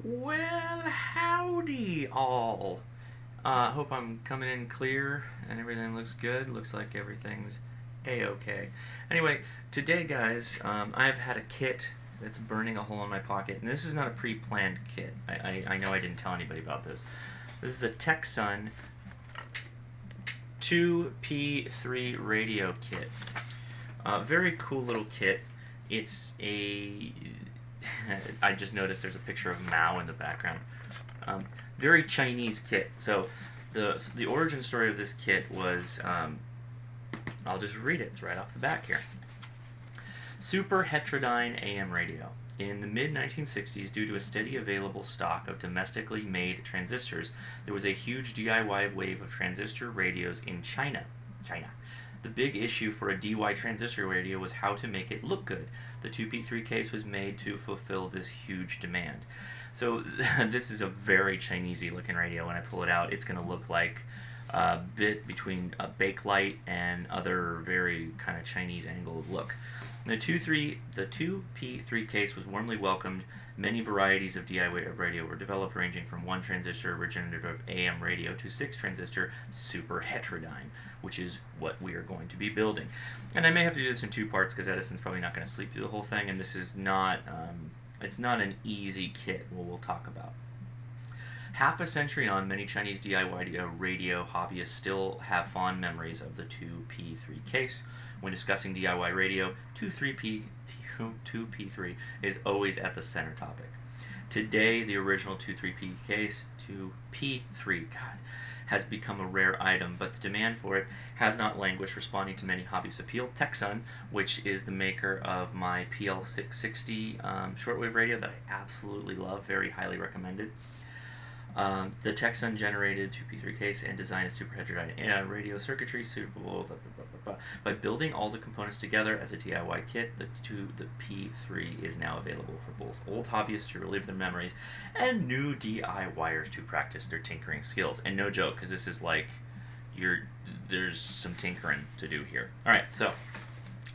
Well, howdy all. Hope I'm coming in clear and everything looks good. Looks like everything's a-okay. Anyway, today guys, I've had a kit that's burning a hole in my pocket, and this is not a pre-planned kit. I know I didn't tell anybody about this. This is a TECSUN 2P3 radio kit. Very cool little kit. It's a I just noticed there's a picture of Mao in the background. Very Chinese kit. So the origin story of this kit was, I'll just read it. It's right off the back here. Super heterodyne AM radio. In the mid-1960s, due to a steady available stock of domestically made transistors, there was a huge DIY wave of transistor radios in China. The big issue for a DY transistor radio was how to make it look good. The 2P3 case was made to fulfill this huge demand. So this is a very Chinesey looking radio. When I pull it out, it's going to look like a bit between a bakelite and other very kind of Chinese angled look. The 2P3 case was warmly welcomed. Many varieties of DI radio were developed, ranging from 1 transistor regenerative AM radio to 6 transistor super heterodyne, which is what we are going to be building. And I may have to do this in 2 parts because Edison's probably not going to sleep through the whole thing, and this is not, it's not an easy kit, we'll talk about. Half a century on, many Chinese DIY radio hobbyists still have fond memories of the 2P3 case. When discussing DIY radio, 2P3 is always at the center topic. Today, the original 2P3 case, 2P3, has become a rare item, but the demand for it has not languished, responding to many hobbies' appeal. TECSUN, which is the maker of my PL660 shortwave radio that I absolutely love, very highly recommended. The TECSUN generated 2P3 case and designed a super heterodyne radio circuitry suitable by building all the components together as a DIY kit. The P3 is now available for both old hobbyists to relive their memories and new DIYers to practice their tinkering skills. And no joke, because this is like there's some tinkering to do here. All right, so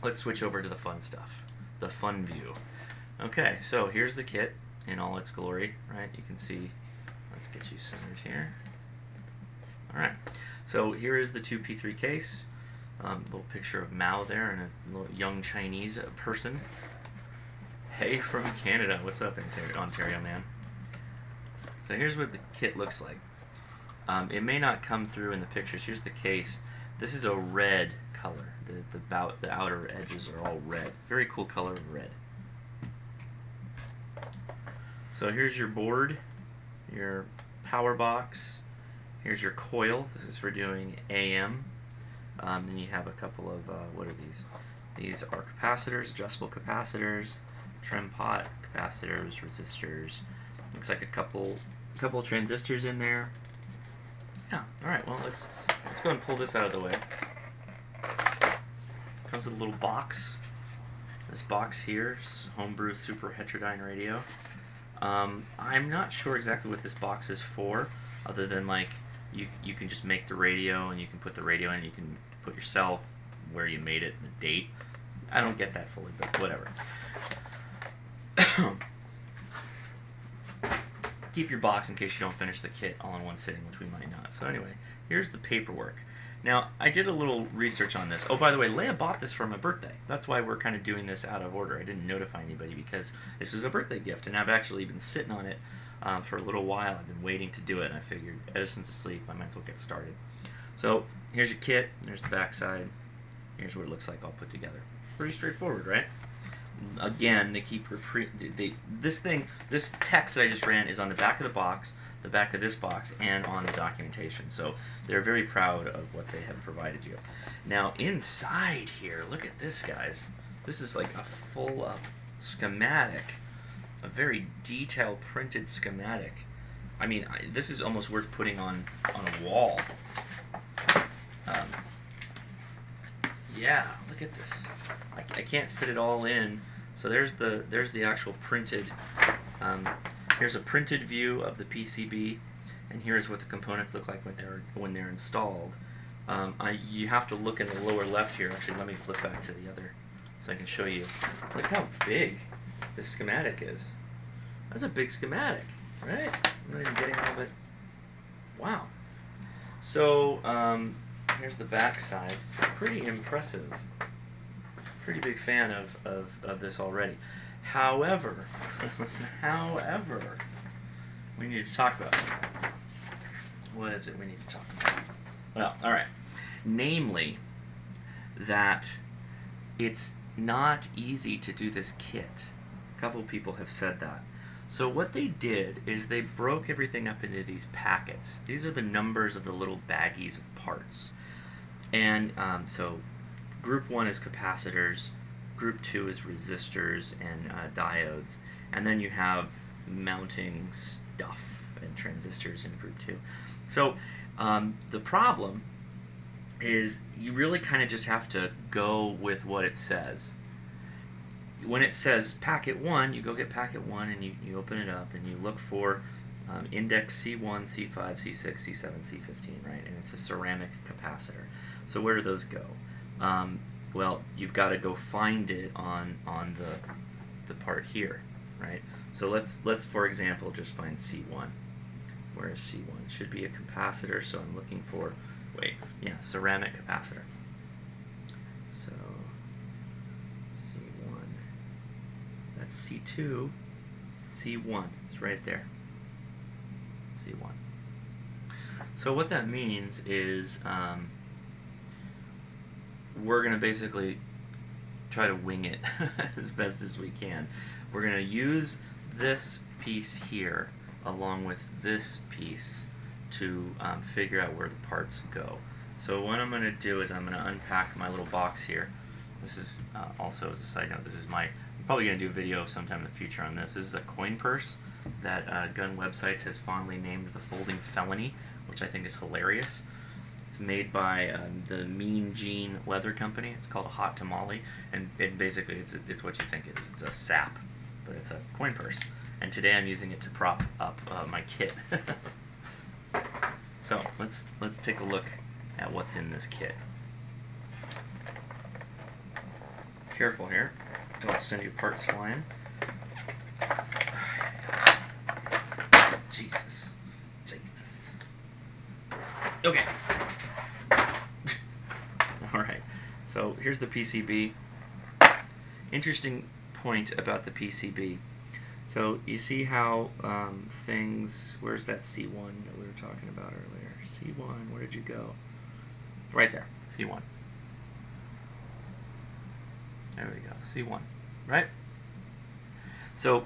let's switch over to the fun stuff, the fun view. Okay, so here's the kit in all its glory. Right, you can see. Let's get you centered here. Alright, so here is the 2P3 case. Little picture of Mao there and a little young Chinese person. Hey from Canada, what's up, Ontario man? So here's what the kit looks like. It may not come through in the pictures. Here's the case. This is a red color. The outer edges are all red. It's a very cool color of red. So here's your board. Your power box. Here's your coil. This is for doing AM. Then you have a couple of, what are these? These are capacitors, adjustable capacitors, trim pot capacitors, resistors. Looks like a couple transistors in there. Yeah. All right. Well, let's go and pull this out of the way. Comes with a little box. This box here is homebrew super heterodyne radio. I'm not sure exactly what this box is for, other than like you can just make the radio and you can put the radio in, you can put yourself, where you made it, the date. I don't get that fully, but whatever. Keep your box in case you don't finish the kit all in one sitting, which we might not. So anyway, here's the paperwork. Now, I did a little research on this. Oh, by the way, Leia bought this for my birthday. That's why we're kind of doing this out of order. I didn't notify anybody because this was a birthday gift, and I've actually been sitting on it for a little while. I've been waiting to do it, and I figured Edison's asleep. I might as well get started. So here's your kit. There's the back side. Here's what it looks like all put together. Pretty straightforward, right? Again, they keep this text that I just ran is on the back of the box, the back of this box, and on the documentation. So they're very proud of what they have provided you. Now inside here, look at this, guys. This is like a full schematic, a very detailed printed schematic. I mean, this is almost worth putting on a wall. Yeah, look at this. I can't fit it all in. So there's the actual printed. Here's a printed view of the PCB, and here's what the components look like when they're installed. You have to look in the lower left here. Actually, let me flip back to the other so I can show you. Look how big this schematic is. That's a big schematic. right? I'm not even getting all of it. Wow. So, here's the back side. Pretty impressive. Pretty big fan of this already. However, we need to talk about something. What is it we need to talk about? Well, all right. Namely, that it's not easy to do this kit. A couple people have said that. So what they did is they broke everything up into these packets. These are the numbers of the little baggies of parts. And so group 1 is capacitors, group 2 is resistors and diodes, and then you have mounting stuff and transistors in group 2. So the problem is you really kind of just have to go with what it says. When it says packet 1, you go get packet 1 and you open it up and you look for index C1, C5, C6, C7, C15, right? And it's a ceramic capacitor. So where do those go? Well, you've got to go find it on the part here, right? So let's for example just find C1. Where is C1? It should be a capacitor, so I'm looking for, ceramic capacitor. So C1, that's C2, C1, it's right there, C1. So what that means is we're going to basically try to wing it as best as we can. We're going to use this piece here along with this piece to figure out where the parts go. So what I'm going to do is I'm going to unpack my little box here. This is also, as a side note, I'm probably going to do a video sometime in the future on this. This is a coin purse that Gun Websites has fondly named the Folding Felony, which I think is hilarious. It's made by the Mean Gene Leather Company. It's called a Hot Tamale, and basically it's what you think it is. It's a sap, but it's a coin purse. And today I'm using it to prop up my kit. So let's take a look at what's in this kit. Careful here, don't send your parts flying. Jesus. Okay. Alright, so here's the PCB. Interesting point about the PCB. So you see how where's that C1 that we were talking about earlier? C1, where did you go? Right there, C1. There we go, C1, right? So,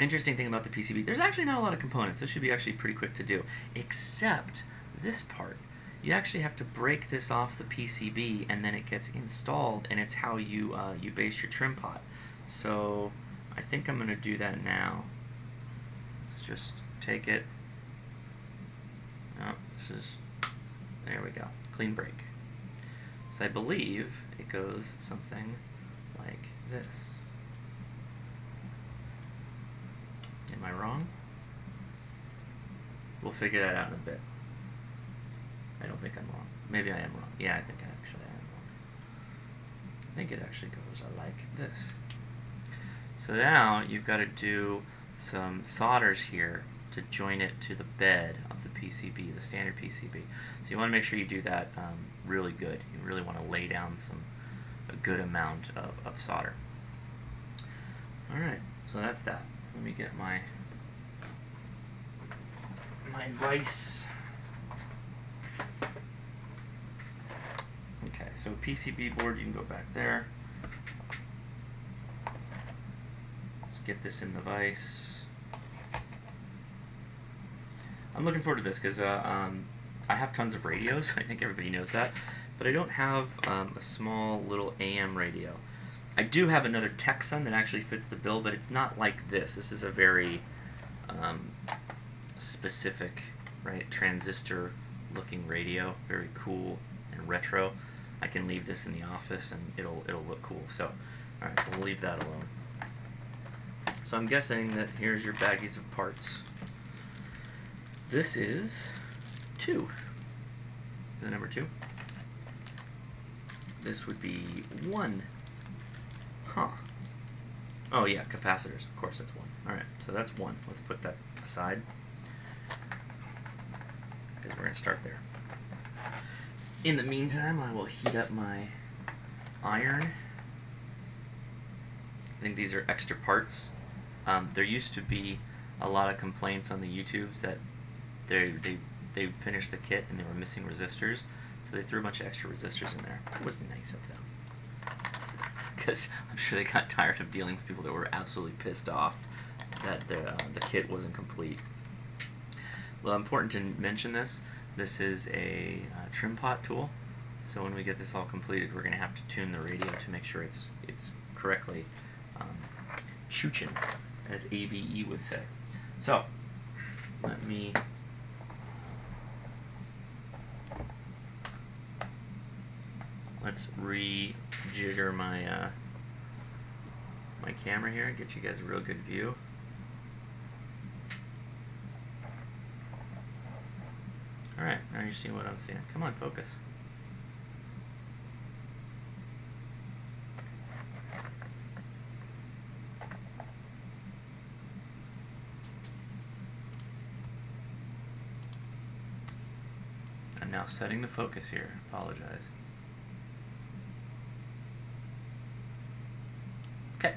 interesting thing about the PCB, there's actually not a lot of components. This should be actually pretty quick to do, except this part. You actually have to break this off the PCB and then it gets installed, and it's how you base your trim pot. So I think I'm going to do that now. Let's just take it. Oh, there we go. Clean break. So I believe it goes something like this. Am I wrong? We'll figure that out in a bit. I don't think I'm wrong. Maybe I am wrong. Yeah, I think I actually am wrong. I think it actually goes like this. So now you've got to do some solders here to join it to the bed of the PCB, the standard PCB. So you want to make sure you do that really good. You really want to lay down a good amount of solder. Alright, so that's that. Let me get my vise. Okay, so PCB board, you can go back there. Let's get this in the vise. I'm looking forward to this because I have tons of radios. I think everybody knows that. But I don't have a small little AM radio. I do have another TECSUN that actually fits the bill, but it's not like this. This is a very specific, right, transistor looking radio. Very cool and retro. I can leave this in the office and it'll look cool. So, alright, we'll leave that alone. So I'm guessing that here's your baggies of parts. This is 2. The number 2. This would be 1. Huh. Oh yeah, capacitors. Of course, that's one. All right, so that's one. Let's put that aside because we're going to start there. In the meantime, I will heat up my iron. I think these are extra parts. There used to be a lot of complaints on the YouTubes that they finished the kit and they were missing resistors, so they threw a bunch of extra resistors in there. It was nice of them, because I'm sure they got tired of dealing with people that were absolutely pissed off that the kit wasn't complete. Well, important to mention this. This is a trim pot tool, so when we get this all completed, we're going to have to tune the radio to make sure it's correctly chuchin, as AVE would say. So let's rejigger my my camera here and get you guys a real good view. Alright, now you're seeing what I'm seeing. Come on, focus. I'm now setting the focus here. Apologize. Okay.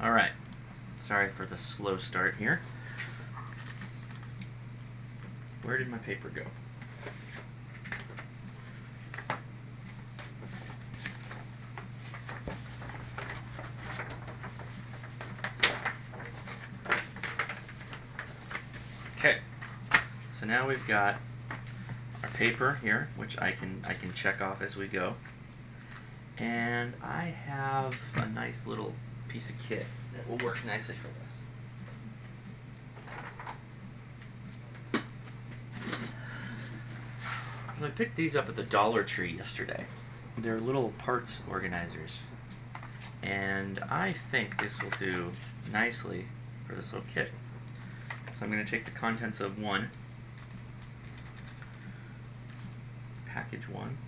Alright. Sorry for the slow start here. Where did my paper go? Okay. So now we've got our paper here, which I can check off as we go. And I have a nice little piece of kit that will work nicely for this. I picked these up at the Dollar Tree yesterday. They're little parts organizers, and I think this will do nicely for this little kit. So I'm going to take the contents of one, package one,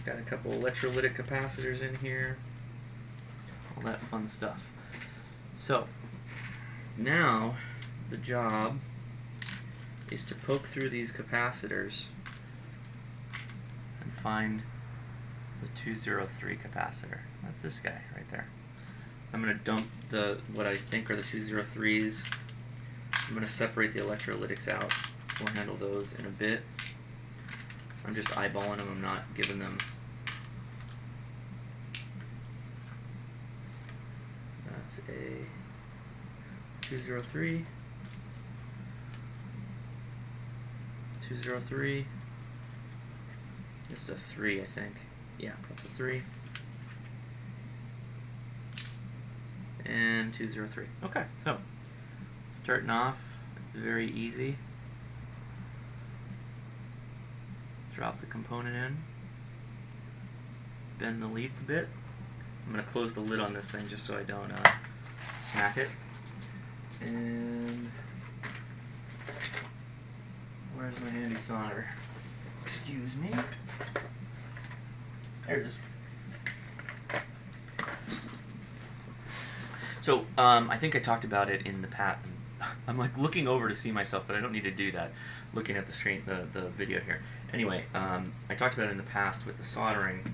got a couple electrolytic capacitors in here, all that fun stuff. So now the job is to poke through these capacitors and find the 203 capacitor. That's this guy right there. I'm going to dump what I think are the 203s. I'm going to separate the electrolytics out. We'll handle those in a bit. I'm just eyeballing them. I'm not giving them. That's a 203. 203. This is a 3, I think. Yeah, that's a 3. And 203. Okay, so starting off very easy. Drop the component in. Bend the leads a bit. I'm going to close the lid on this thing just so I don't smack it. And where's my handy solder? Excuse me. There it is. So I think I talked about it in the past. I'm like looking over to see myself, but I don't need to do that. Looking at the screen, the video here. Anyway, I talked about it in the past with the soldering.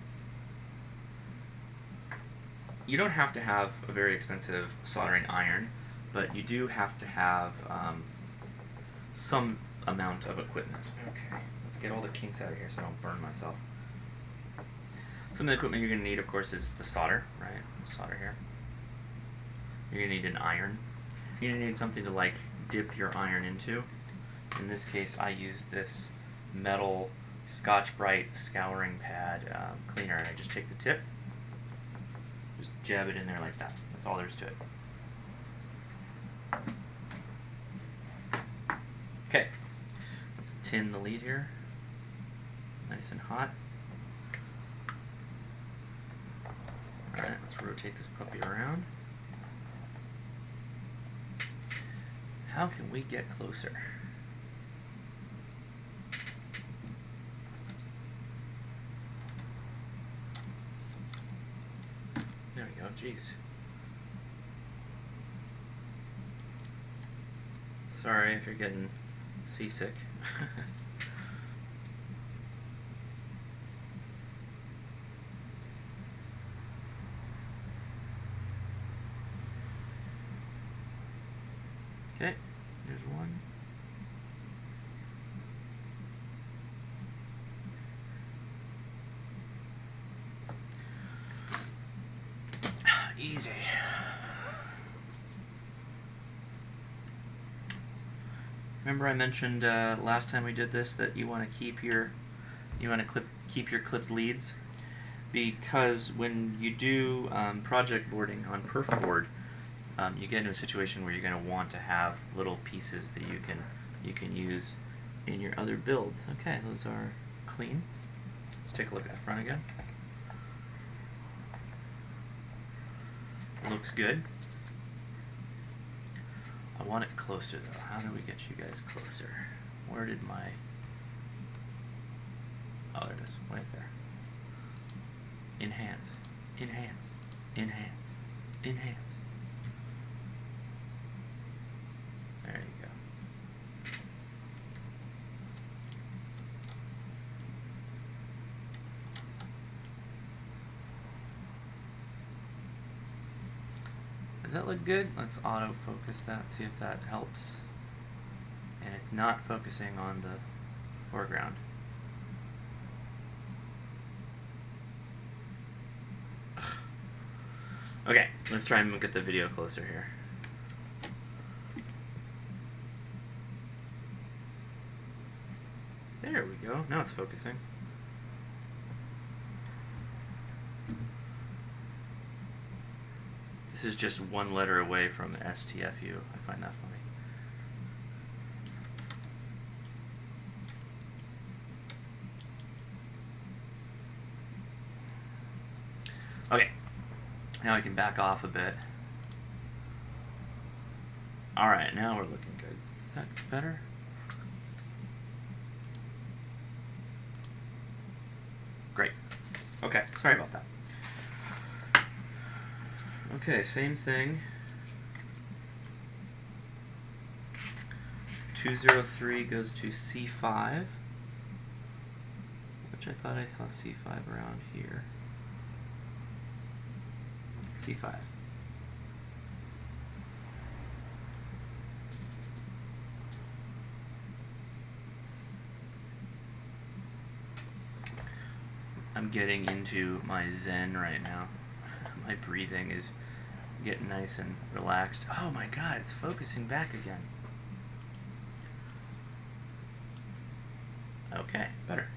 You don't have to have a very expensive soldering iron, but you do have to have some amount of equipment. Okay, let's get all the kinks out of here so I don't burn myself. Some of the equipment you're going to need, of course, is the solder, right? Solder here. You're going to need an iron. You're going to need something to like dip your iron into. In this case, I use this metal Scotch-Brite scouring pad cleaner, and I just take the tip, just jab it in there like that. That's all there is to it. Okay, let's tin the lead here, nice and hot. Alright, let's rotate this puppy around. How can we get closer? There we go, jeez. Sorry if you're getting seasick. Okay, there's one. Easy. Remember I mentioned last time we did this that you want to keep your clipped leads, because when you do project boarding on perf board, you get into a situation where you're going to want to have little pieces that you can use in your other builds. Okay, those are clean. Let's take a look at the front again. Looks good. I want it closer though. How do we get you guys closer? Where did my... Oh, there it is. Right there. Enhance. Enhance. Enhance. Enhance. There you go. Does that look good? Let's autofocus that, see if that helps. And it's not focusing on the foreground. Okay, let's try and look at the video closer here. There we go. Now it's focusing. This is just one letter away from STFU. I find that funny. Okay. Now I can back off a bit. Alright, now we're looking good. Is that better? Great. Okay, sorry about that. Okay, same thing. 203 goes to C5, which I thought I saw C5 around here. C5. I'm getting into my zen right now. My breathing is getting nice and relaxed. Oh my god, it's focusing back again. Okay, better.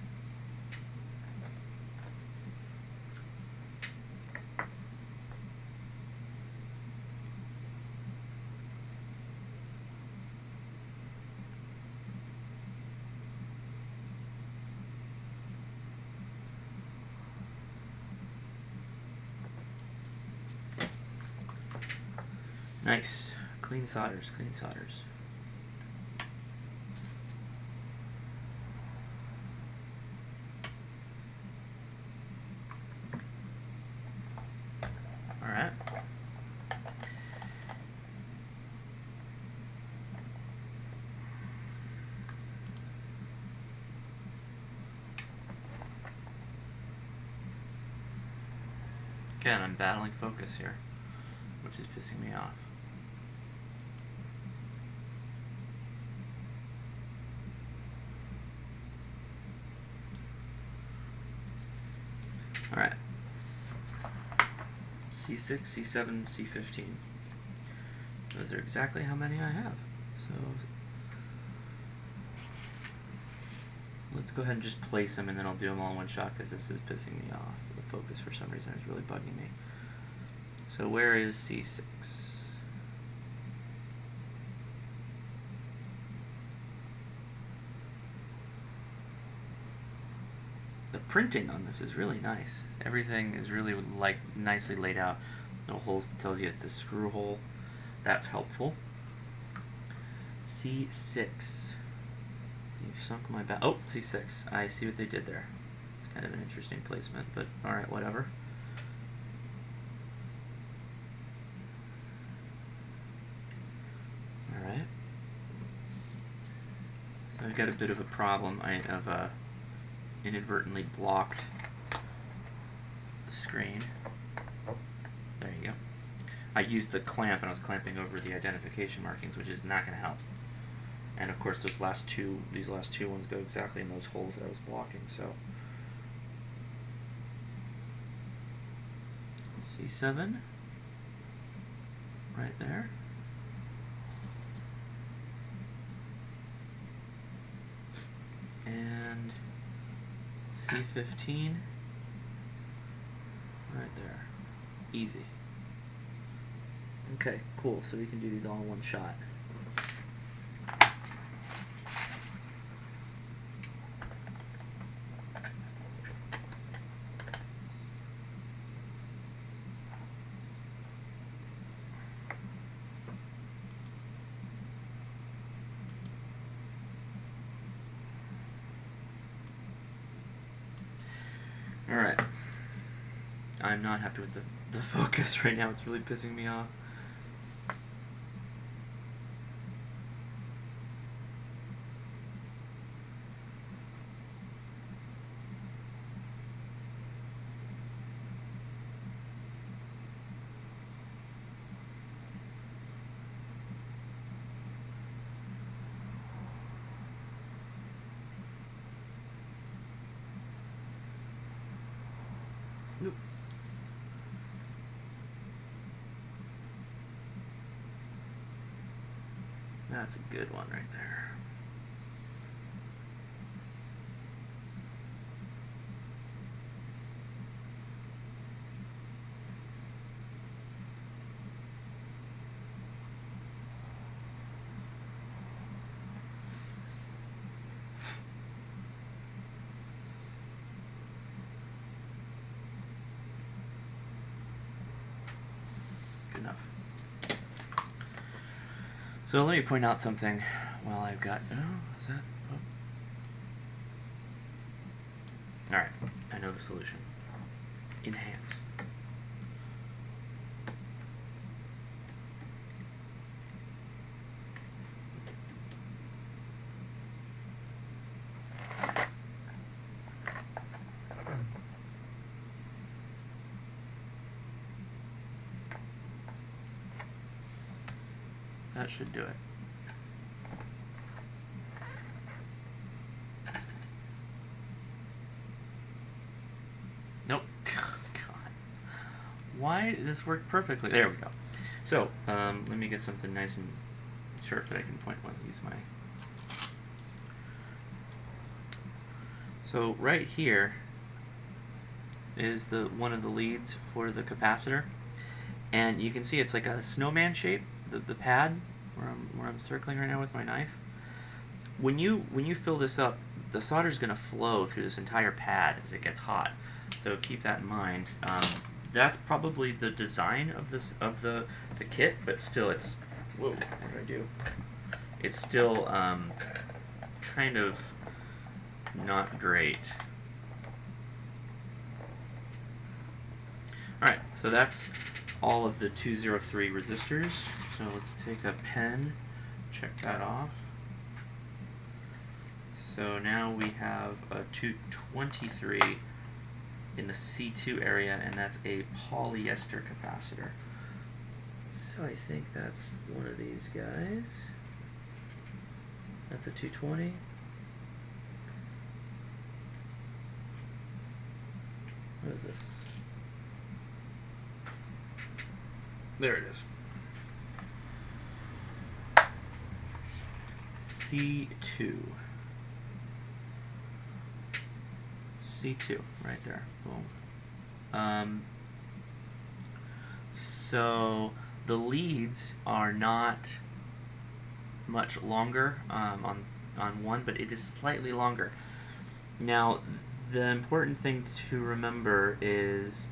Nice. Clean solders, clean solders. All right. Again, I'm battling focus here, which is pissing me off. All right. C6, C7, C15. Those are exactly how many I have. So let's go ahead and just place them, and then I'll do them all in one shot because this is pissing me off. The focus for some reason is really bugging me. So where is C6? The printing on this is really nice. Everything is really like nicely laid out. No holes that tells you it's a screw hole. That's helpful. C6. You've sunk my back. Oh, C6. I see what they did there. It's kind of an interesting placement, but alright, whatever. Alright. So I've got a bit of a problem. I have inadvertently blocked the screen. There you go. I used the clamp and I was clamping over the identification markings, which is not going to help. And of course, these last two ones go exactly in those holes that I was blocking. So C7, right there. And C15, right there. Easy. Okay, cool. So we can do these all in one shot. Alright. I'm not happy with the focus right now. It's really pissing me off. Nope. That's a good one right there. Good enough. So let me point out something while I've got... Oh, is that... Oh. Alright, I know the solution. Enhance. That should do it. Nope. God. Why did this work perfectly? There we go. So, let me get something nice and sharp that I can point when I use my... So, right here is one of the leads for the capacitor. And you can see it's like a snowman shape, the pad where I'm circling right now with my knife. When you fill this up, the solder's going to flow through this entire pad as it gets hot. So keep that in mind. That's probably the design of the kit, but still it's... Whoa, what did I do? It's still kind of not great. Alright, so that's all of the 203 resistors. So let's take a pen, check that off. So now we have a 223 in the C2 area, and that's a polyester capacitor. So I think that's one of these guys. That's a 220. What is this? There it is. C2. C2, right there. Boom. So the leads are not much longer on one, but it is slightly longer. Now, the important thing to remember is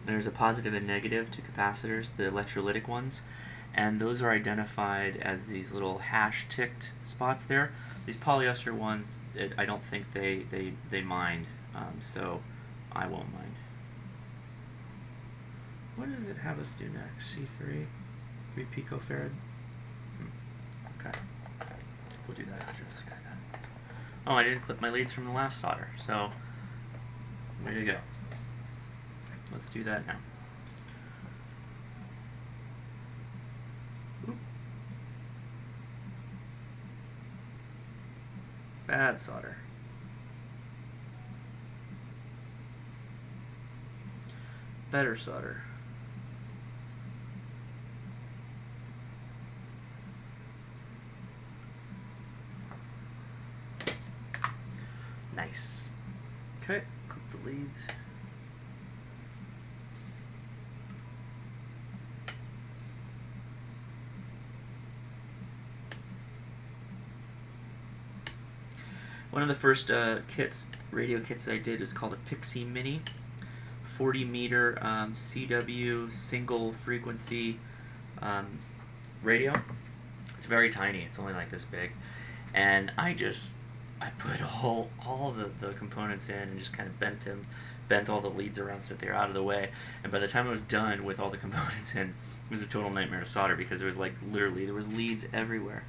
there's a positive and negative to capacitors, the electrolytic ones, and those are identified as these little hash ticked spots there. These polyester ones, I don't think they mind, so I won't mind. What does it have us do next? C3, 3 picofarad. Okay, we'll do that after this guy then. Oh, I didn't clip my leads from the last solder, so way to go. Let's do that now. Oop. Bad solder. Better solder. Nice. Okay, clip the leads. One of the first radio kits that I did was called a Pixie Mini, 40 meter CW single frequency radio. It's very tiny. It's only like this big, and I put all the components in and just kind of bent all the leads around so that they're out of the way. And by the time I was done with all the components in, it was a total nightmare to solder because there was like literally there was leads everywhere.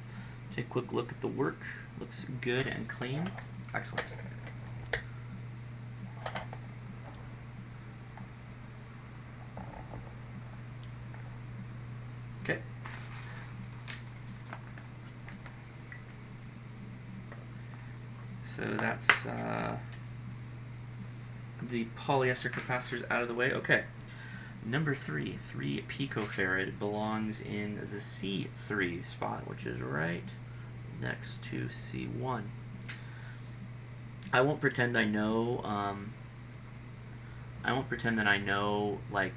Take a quick look at the work. Looks good and clean. Excellent. Okay. So that's the polyester capacitors out of the way. Okay. Number 3 picofarad belongs in the C3 spot, which is right next to C1. I won't pretend I know. I won't pretend that I know like,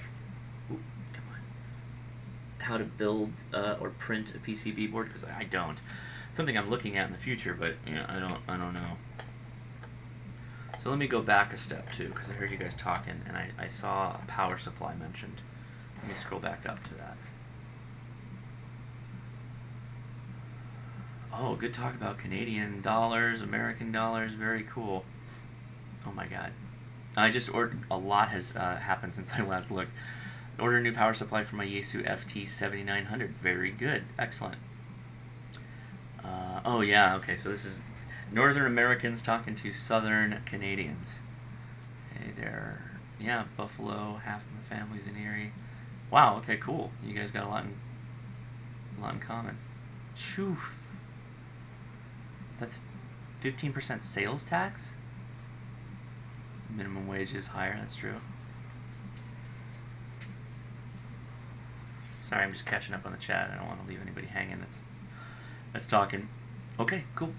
how to build or print a PCB board, because I don't. It's something I'm looking at in the future, but I don't know. So let me go back a step too, because I heard you guys talking, and I saw a power supply mentioned. Let me scroll back up to that. Oh, good talk about Canadian dollars, American dollars. Very cool. Oh my God. I just ordered, a lot has happened since I last looked. Ordered a new power supply for my Yaesu FT7900. Very good. Excellent. Oh yeah, okay, so this is Northern Americans talking to Southern Canadians. Hey there. Yeah, Buffalo, half of my family's in Erie. Wow, okay, cool. You guys got a lot in common. Phew. That's 15% sales tax? Minimum wage is higher, that's true. Sorry, I'm just catching up on the chat. I don't want to leave anybody hanging that's talking. Okay, cool.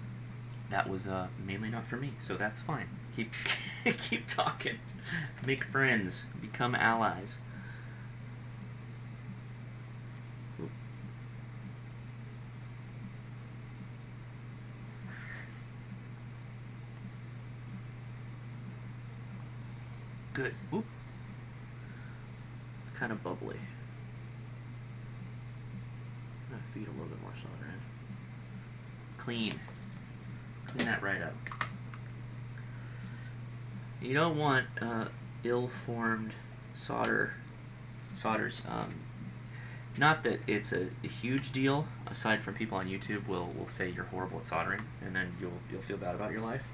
That was mainly not for me, so that's fine. Keep talking. Make friends. Become allies. Oop. Good. Oop. It's kind of bubbly. I'm gonna feed a little bit more solder in. Clean that right up. You don't want ill-formed solders. Not that it's a huge deal. Aside from people on YouTube will say you're horrible at soldering, and then you'll feel bad about your life.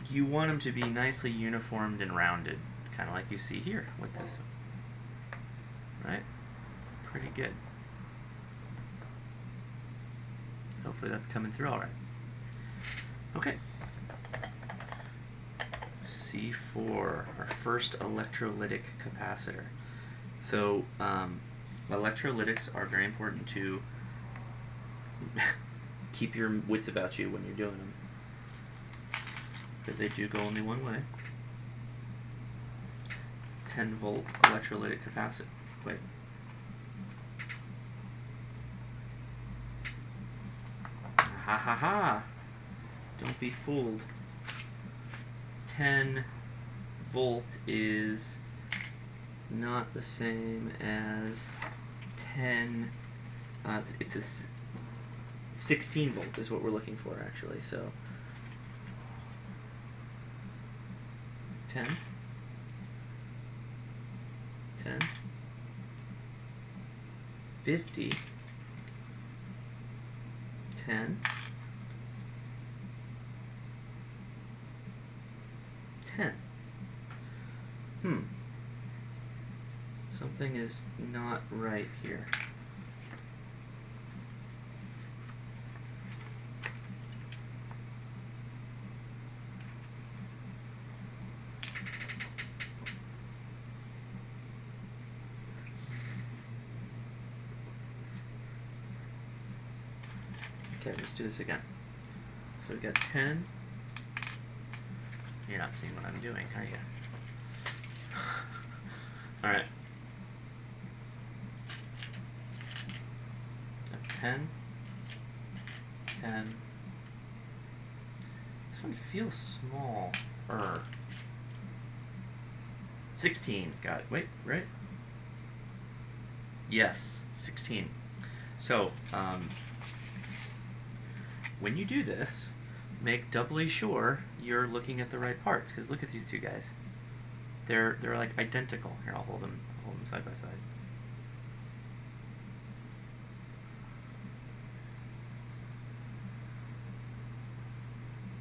You want them to be nicely uniformed and rounded, kind of like you see here with this. Right? Pretty good. Hopefully that's coming through all right. Okay. C4, our first electrolytic capacitor. So electrolytics are very important to keep your wits about you when you're doing them, because they do go only one way. 10-volt electrolytic capacitor. Wait. Ha ha ha! Don't be fooled. 10 volt is not the same as 10, it's a 16 volt is what we're looking for actually, so it's 10, 10, 50, 10, 10. Something is not right here. Okay, let's do this again. So we've got 10. You're not seeing what I'm doing, are you? Alright. That's 10. 10. This one feels small. 16. Got it. Wait, right? Yes, 16. So, when you do this, make doubly sure you're looking at the right parts, because look at these two guys. They're like identical. Here, I'll hold them side by side.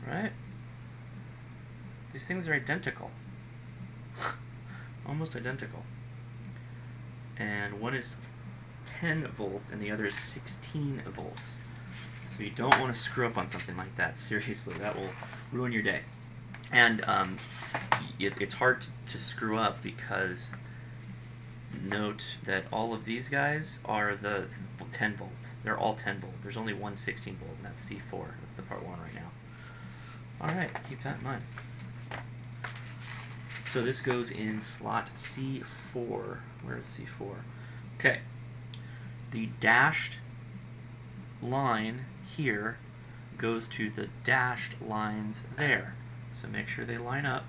Right? These things are identical. Almost identical. And one is 10 volts and the other is 16 volts. So you don't want to screw up on something like that. Seriously, that will ruin your day. And it's hard to screw up because note that all of these guys are the 10 volts. They're all 10 volt. There's only one 16 volt, and that's C4. That's the part 1 right now. Alright, keep that in mind. So this goes in slot C4. Where is C4? Okay. The dashed line here goes to the dashed lines there. So make sure they line up.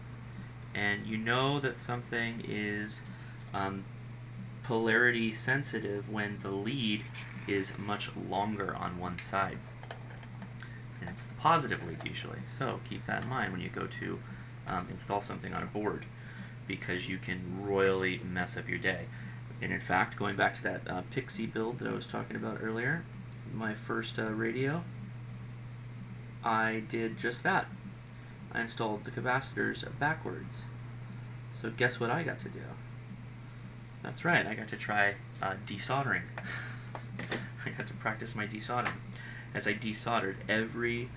And you know that something is polarity sensitive when the lead is much longer on one side. And it's the positive lead usually. So keep that in mind when you go to install something on a board, because you can royally mess up your day. And in fact, going back to that Pixie build that I was talking about earlier, my first radio, I did just that. I installed the capacitors backwards. So guess what I got to do? That's right, I got to try desoldering. I got to practice my desoldering. As I desoldered every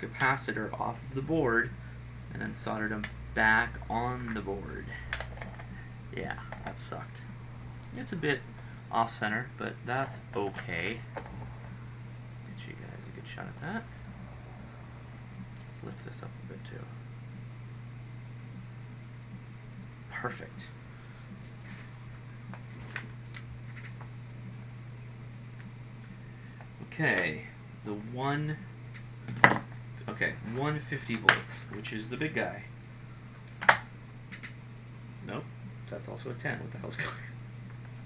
capacitor off of the board and then soldered them back on the board. Yeah, that sucked. It's a bit off-center, but that's okay. Get you guys a good shot at that. Let's lift this up a bit too. Perfect. Okay, the 150 volts, which is the big guy. Nope, that's also a 10. What the hell's going on?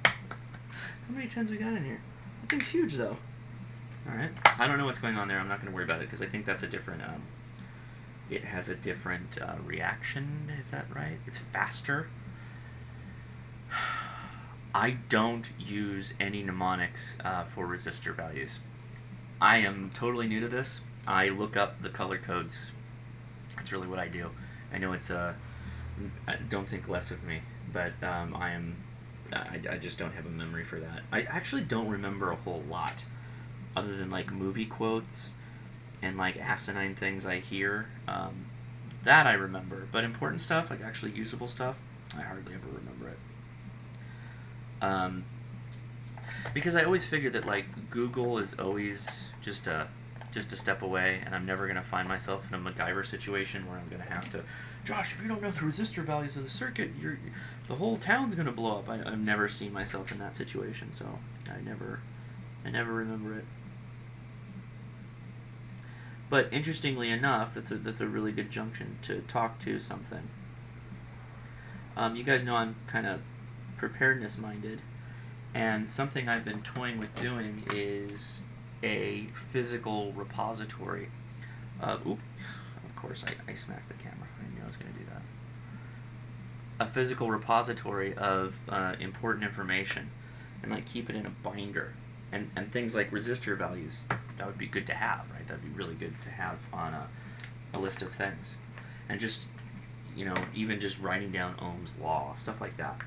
How many 10s we got in here? That thing's huge though. Alright, I don't know what's going on there. I'm not going to worry about it because I think that's a different, it has a different reaction. Is that right? It's faster. I don't use any mnemonics for resistor values. I am totally new to this. I look up the color codes. That's really what I do. I know it's don't think less of me, but I just don't have a memory for that. I actually don't remember a whole lot, other than like movie quotes and like asinine things I hear. That I remember, but important stuff, like actually usable stuff, I hardly ever remember it. Because I always figured that like Google is always just a step away, and I'm never going to find myself in a MacGyver situation where I'm going to have to, Josh, if you don't know the resistor values of the circuit, the whole town's going to blow up. I've never seen myself in that situation, so I never remember it. But interestingly enough, that's a really good junction to talk to something. You guys know I'm kind of preparedness minded, And something I've been toying with doing is a physical repository of, of course I smacked the camera. I knew I was going to do that. A physical repository of important information, and like keep it in a binder. And things like resistor values, that would be good to have, right? That would be really good to have on a list of things. And just, even just writing down Ohm's law, stuff like that.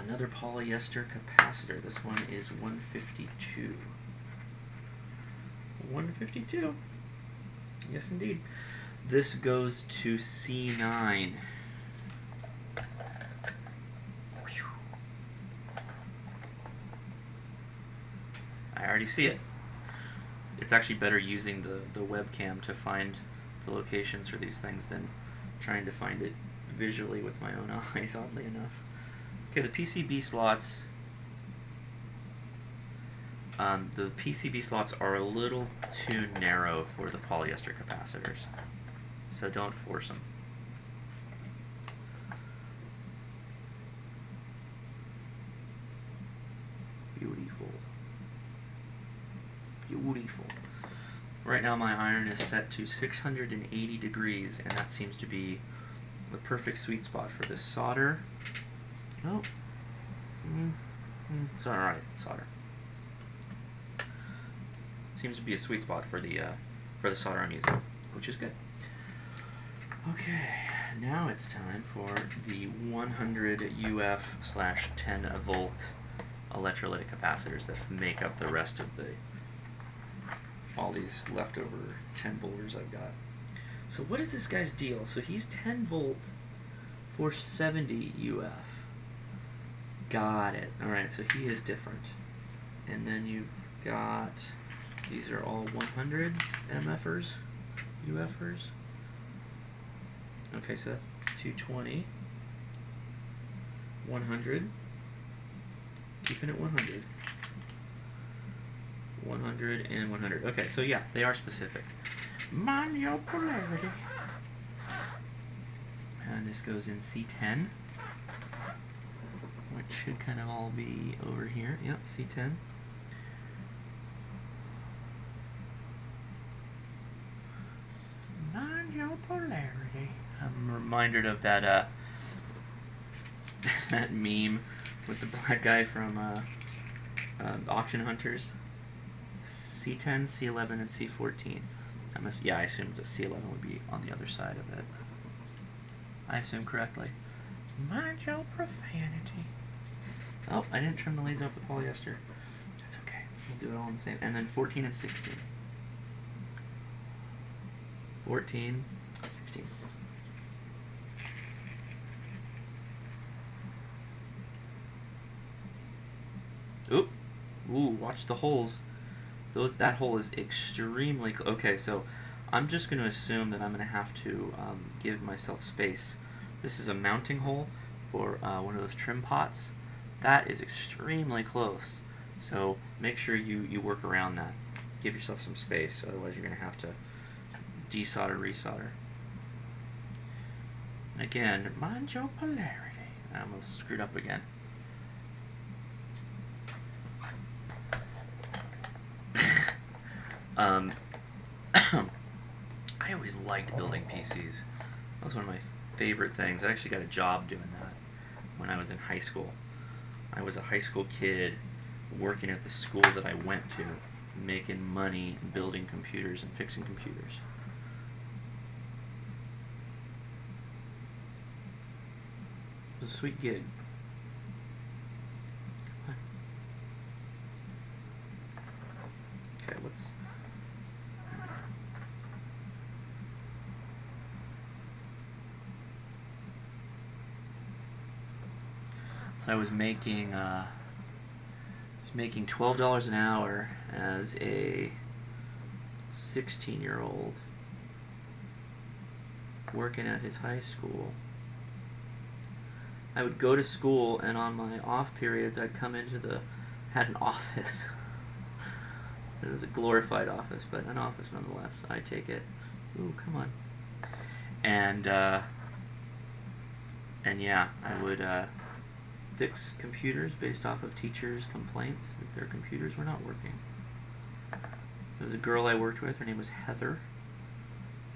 Another polyester capacitor. This one is 152. 152. Yes, indeed. This goes to C9. I already see it. It's actually better using the webcam to find the locations for these things than trying to find it visually with my own eyes, oddly enough. Okay, the PCB slots. The PCB slots are a little too narrow for the polyester capacitors, so don't force them. Beautiful. Beautiful. Right now my iron is set to 680 degrees, and that seems to be the perfect sweet spot for this solder. Oh, it's alright, solder. Seems to be a sweet spot for the solder I'm using, which is good. Okay, now it's time for the 100 UF/10 volt electrolytic capacitors that make up the rest of all these leftover 10 volters I've got. So what is this guy's deal? So he's 10 volt for 70 UF. Got it. Alright, so he is different. And then you've got, these are all 100 MFers, UFers. Okay, so that's 220. 100. Keeping it 100. 100 and 100. Okay, so yeah, they are specific. Mind your polarity. And this goes in C10, which should kind of all be over here. Yep, C10. Mind your polarity. I'm reminded of that that meme with the black guy from Auction Hunters. C10, C11, and C14. I assumed the C11 would be on the other side of it. I assume correctly. Mind your profanity. Oh, I didn't trim the leads off the polyester. That's okay. We'll do it all in the same. And then 14 and 16. 14, 16. Oop. Ooh, watch the holes. That hole is extremely okay, so I'm just going to assume that I'm going to have to give myself space. This is a mounting hole for one of those trim pots. That is extremely close, so make sure you work around that. Give yourself some space, otherwise you're going to have to desolder, resolder. Again, mind your polarity. I almost screwed up again. I always liked building PCs. That was one of my favorite things. I actually got a job doing that when I was in high school. I was a high school kid working at the school that I went to, making money building computers and fixing computers. It was a sweet gig. Okay, let's... So I was making $12 an hour as a 16-year-old working at his high school. I would go to school, and on my off periods I'd come into had an office. It was a glorified office, but an office nonetheless. I take it. Ooh, come on. And yeah, I would fix computers based off of teachers' complaints that their computers were not working. There was a girl I worked with, her name was Heather.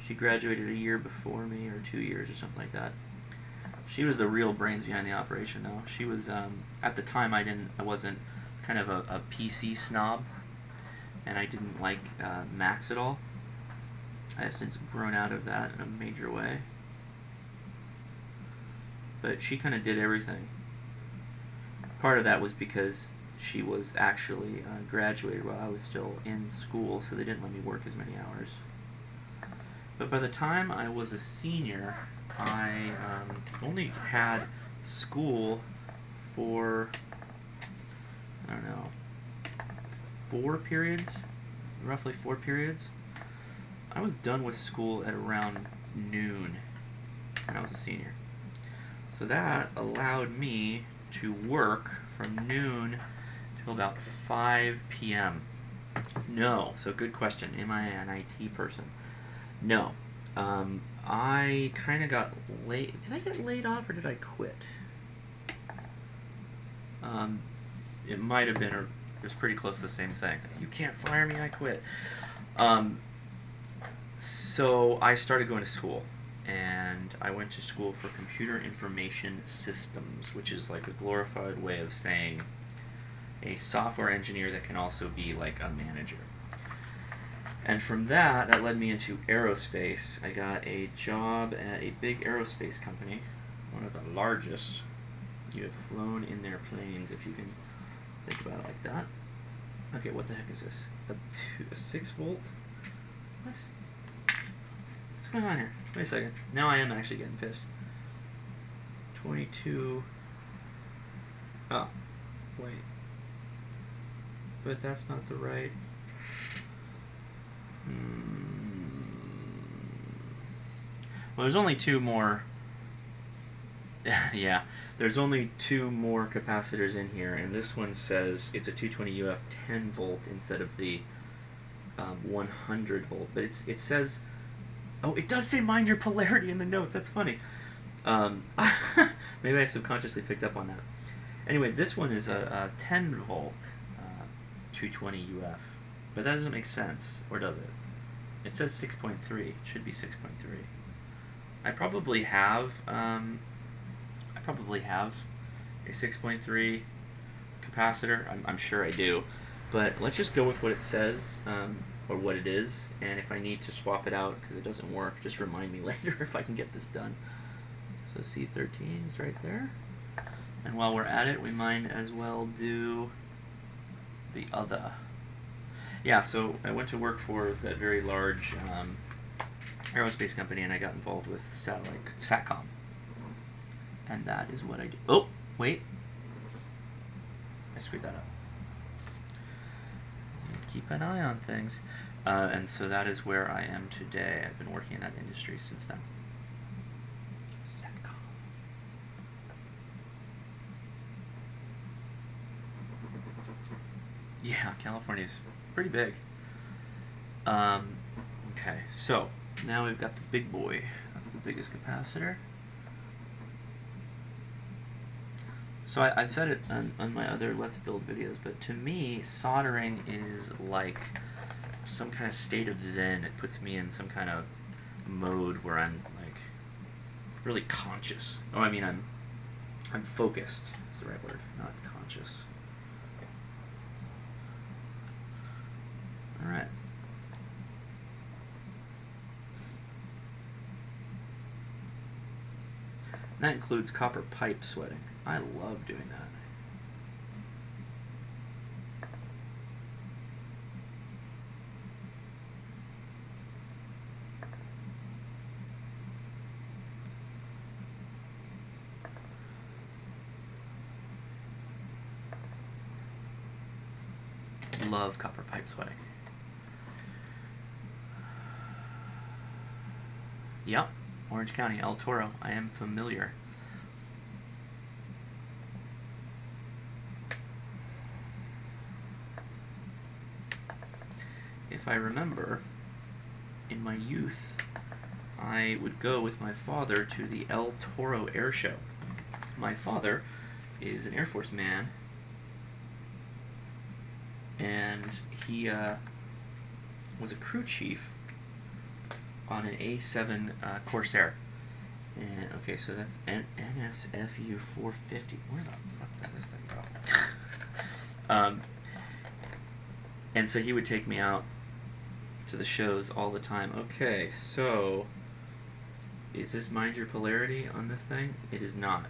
She graduated a year before me, or 2 years or something like that. She was the real brains behind the operation, though. She was, at the time I wasn't kind of a PC snob, and I didn't like Macs at all. I have since grown out of that in a major way. But she kind of did everything. Part of that was because she was actually graduated while I was still in school, so they didn't let me work as many hours. But by the time I was a senior, I only had school for, I don't know, 4 periods, roughly 4 periods. I was done with school at around noon when I was a senior. So that allowed me to work from noon till about 5 p.m. No, so good question. Am I an IT person? No. I kind of got laid. Did I get laid off or did I quit? It might have been, or it was pretty close to the same thing. You can't fire me, I quit. So I started going to school, and I went to school for computer information systems, which is like a glorified way of saying a software engineer that can also be like a manager. And from that led me into aerospace. I got a job at a big aerospace company, one of the largest. You have flown in their planes, if you can think about it like that. Okay, what the heck is this? A 6 volt? What? What's going on here? Wait a second. Now I am actually getting pissed. 22. Oh, wait. But that's not the right. Well, there's only 2 more. Yeah, there's only 2 more capacitors in here, and this one says it's a 220 UF 10 volt instead of the 100 volt. But it says, oh, it does say mind your polarity in the notes. That's funny. Maybe I subconsciously picked up on that. Anyway, this one is a 10 volt 220 UF, but that doesn't make sense, or does it? It says 6.3. It should be 6.3. I probably have a 6.3 capacitor. I'm sure I do, but let's just go with what it says, or what it is, and if I need to swap it out because it doesn't work, just remind me later if I can get this done. So C13 is right there, and while we're at it, we might as well do the other. Yeah, so I went to work for that very large aerospace company, and I got involved with SATCOM. And that is what I do. Oh, wait. I screwed that up. Keep an eye on things. And so that is where I am today. I've been working in that industry since then. SATCOM. Yeah, California's pretty big. Okay, so now we've got the big boy. That's the biggest capacitor. So I've said it on my other Let's Build videos, but to me, soldering is like some kind of state of zen. It puts me in some kind of mode where I'm like really conscious. Oh, I mean I'm focused is the right word, not conscious. All right. And that includes copper pipe sweating. I love doing that. Love copper pipe sweating. Yep, Orange County, El Toro. I am familiar. If I remember, in my youth, I would go with my father to the El Toro Air Show. My father is an Air Force man, and he was a crew chief on an A7 Corsair. And okay, so that's NSFU 450. Where the fuck did this thing go? And so he would take me out to the shows all the time. Okay, so is this mind your polarity on this thing? It is not.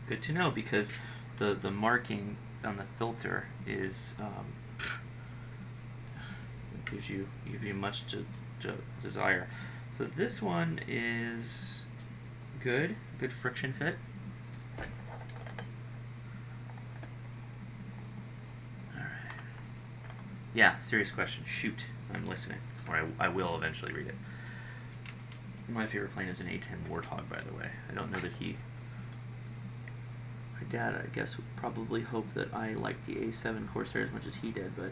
Good to know, because the marking on the filter is gives you much to desire. So this one is good friction fit. All right. Yeah, serious question. Shoot, I'm listening, or I will eventually read it. My favorite plane is an A-10 Warthog, by the way. I don't know that he... My dad, I guess, would probably hope that I liked the A7 Corsair as much as he did, but...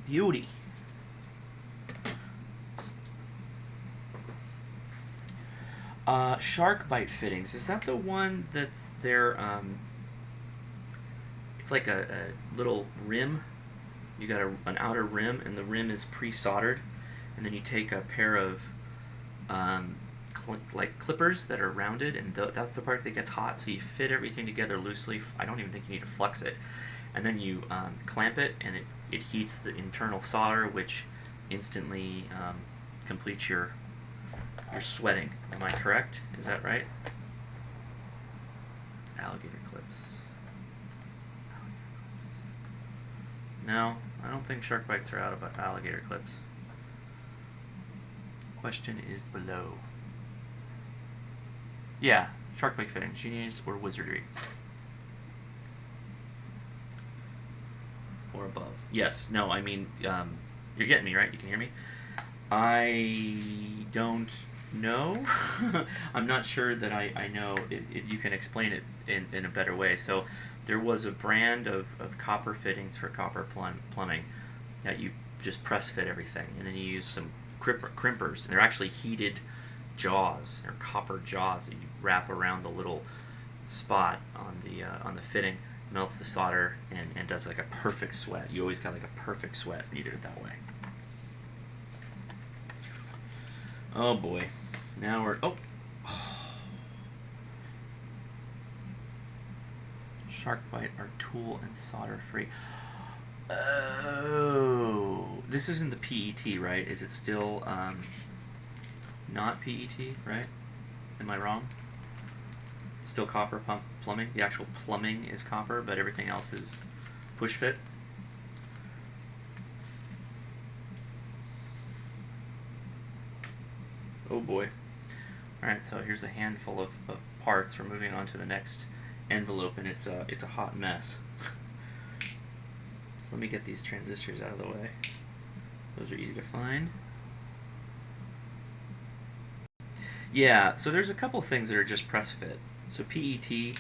Beauty. Shark bite fittings. Is that the one that's there? It's like a little rim. You got an outer rim, and the rim is pre-soldered, and then you take a pair of like clippers that are rounded, and that's the part that gets hot. So you fit everything together loosely. I don't even think you need to flux it, and then you clamp it, and it heats the internal solder, which instantly completes your sweating. Am I correct? Is that right? Alligator clips. No, I don't think shark bites are out about alligator clips. Question is below. Yeah, shark bite fitting, genius or wizardry. Or above. Yes, no, I mean, you're getting me, right? You can hear me? I don't know. I'm not sure that I know if you can explain it in a better way. So there was a brand of copper fittings for copper plumbing that you just press fit everything, and then you use some crimpers, and they're actually heated jaws, or copper jaws, that you wrap around the little spot on the fitting, melts the solder, and does like a perfect sweat. You always got like a perfect sweat when you did it that way. Oh boy. Now we're... Oh! Shark bite are tool and solder free. Oh! This isn't the PET, right? Is it still not PET, right? Am I wrong? Still copper plumbing? The actual plumbing is copper, but everything else is push fit? Oh boy. Alright, so here's a handful of parts. We're moving on to the next envelope, and it's a hot mess. So let me get these transistors out of the way. Those are easy to find. Yeah, so there's a couple things that are just press fit. So PET,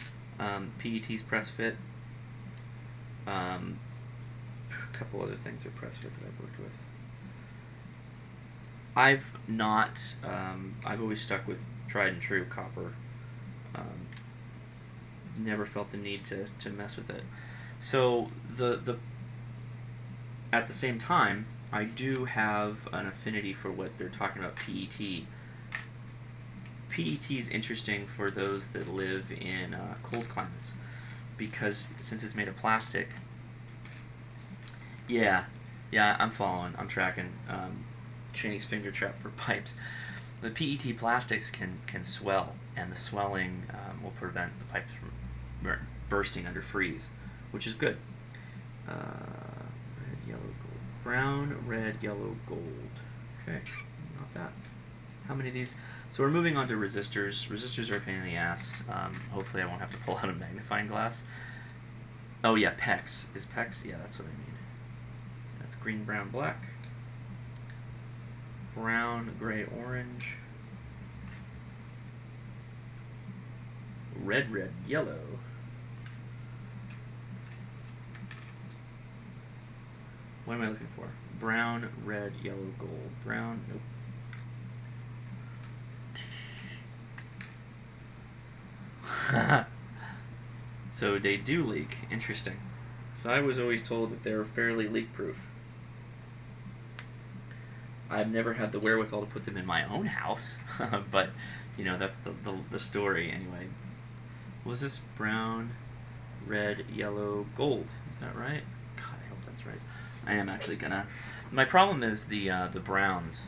PET's press fit. A couple other things are press fit that I've worked with. I've not, I've always stuck with tried and true copper. Never felt the need to mess with it. So at the same time, I do have an affinity for what they're talking about, PET. PET is interesting for those that live in cold climates, because since it's made of plastic, yeah, I'm following, I'm tracking. Chinese finger trap for pipes. The PET plastics can swell, and the swelling will prevent the pipes from bursting under freeze, which is good. Red, yellow, gold. Brown, red, yellow, gold. Okay, not that. How many of these? So we're moving on to resistors. Resistors are a pain in the ass. Hopefully I won't have to pull out a magnifying glass. Oh yeah, PEX. Is PEX? Yeah, that's what I mean. That's green, brown, black. Brown, gray, orange. Red, yellow. What am I looking for? Brown, red, yellow, gold. Brown, nope. So they do leak. Interesting. So I was always told that they're fairly leak-proof. I've never had the wherewithal to put them in my own house, but you know, that's the story anyway. Was this brown, red, yellow, gold? Is that right? God, I hope that's right. I am actually gonna. My problem is the browns.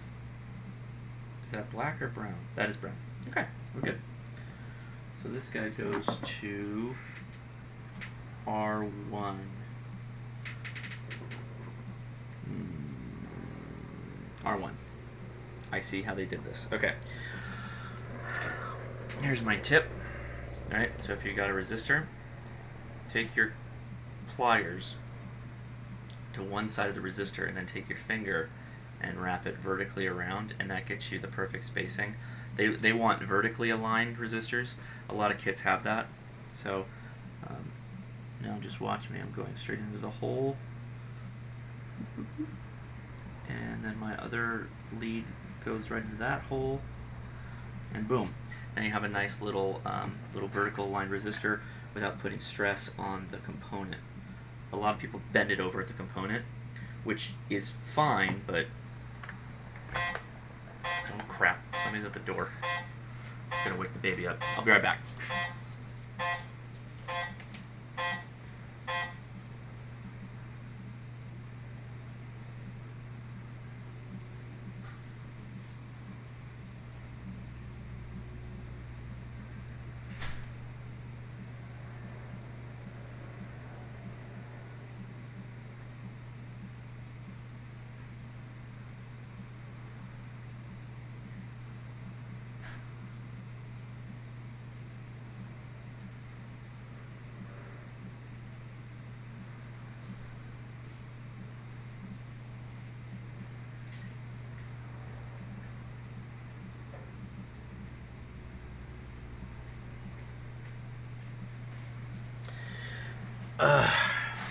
Is that black or brown? That is brown. Okay, we're good. So this guy goes to R1. R1. I see how they did this. Okay. Here's my tip. Alright, so if you got a resistor, take your pliers to one side of the resistor and then take your finger and wrap it vertically around, and that gets you the perfect spacing. They want vertically aligned resistors. A lot of kits have that. So now just watch me. I'm going straight into the hole. And then my other lead goes right into that hole, and boom. Now you have a nice little vertical aligned resistor without putting stress on the component. A lot of people bend it over at the component, which is fine, but oh crap, somebody's at the door. It's gonna wake the baby up. I'll be right back.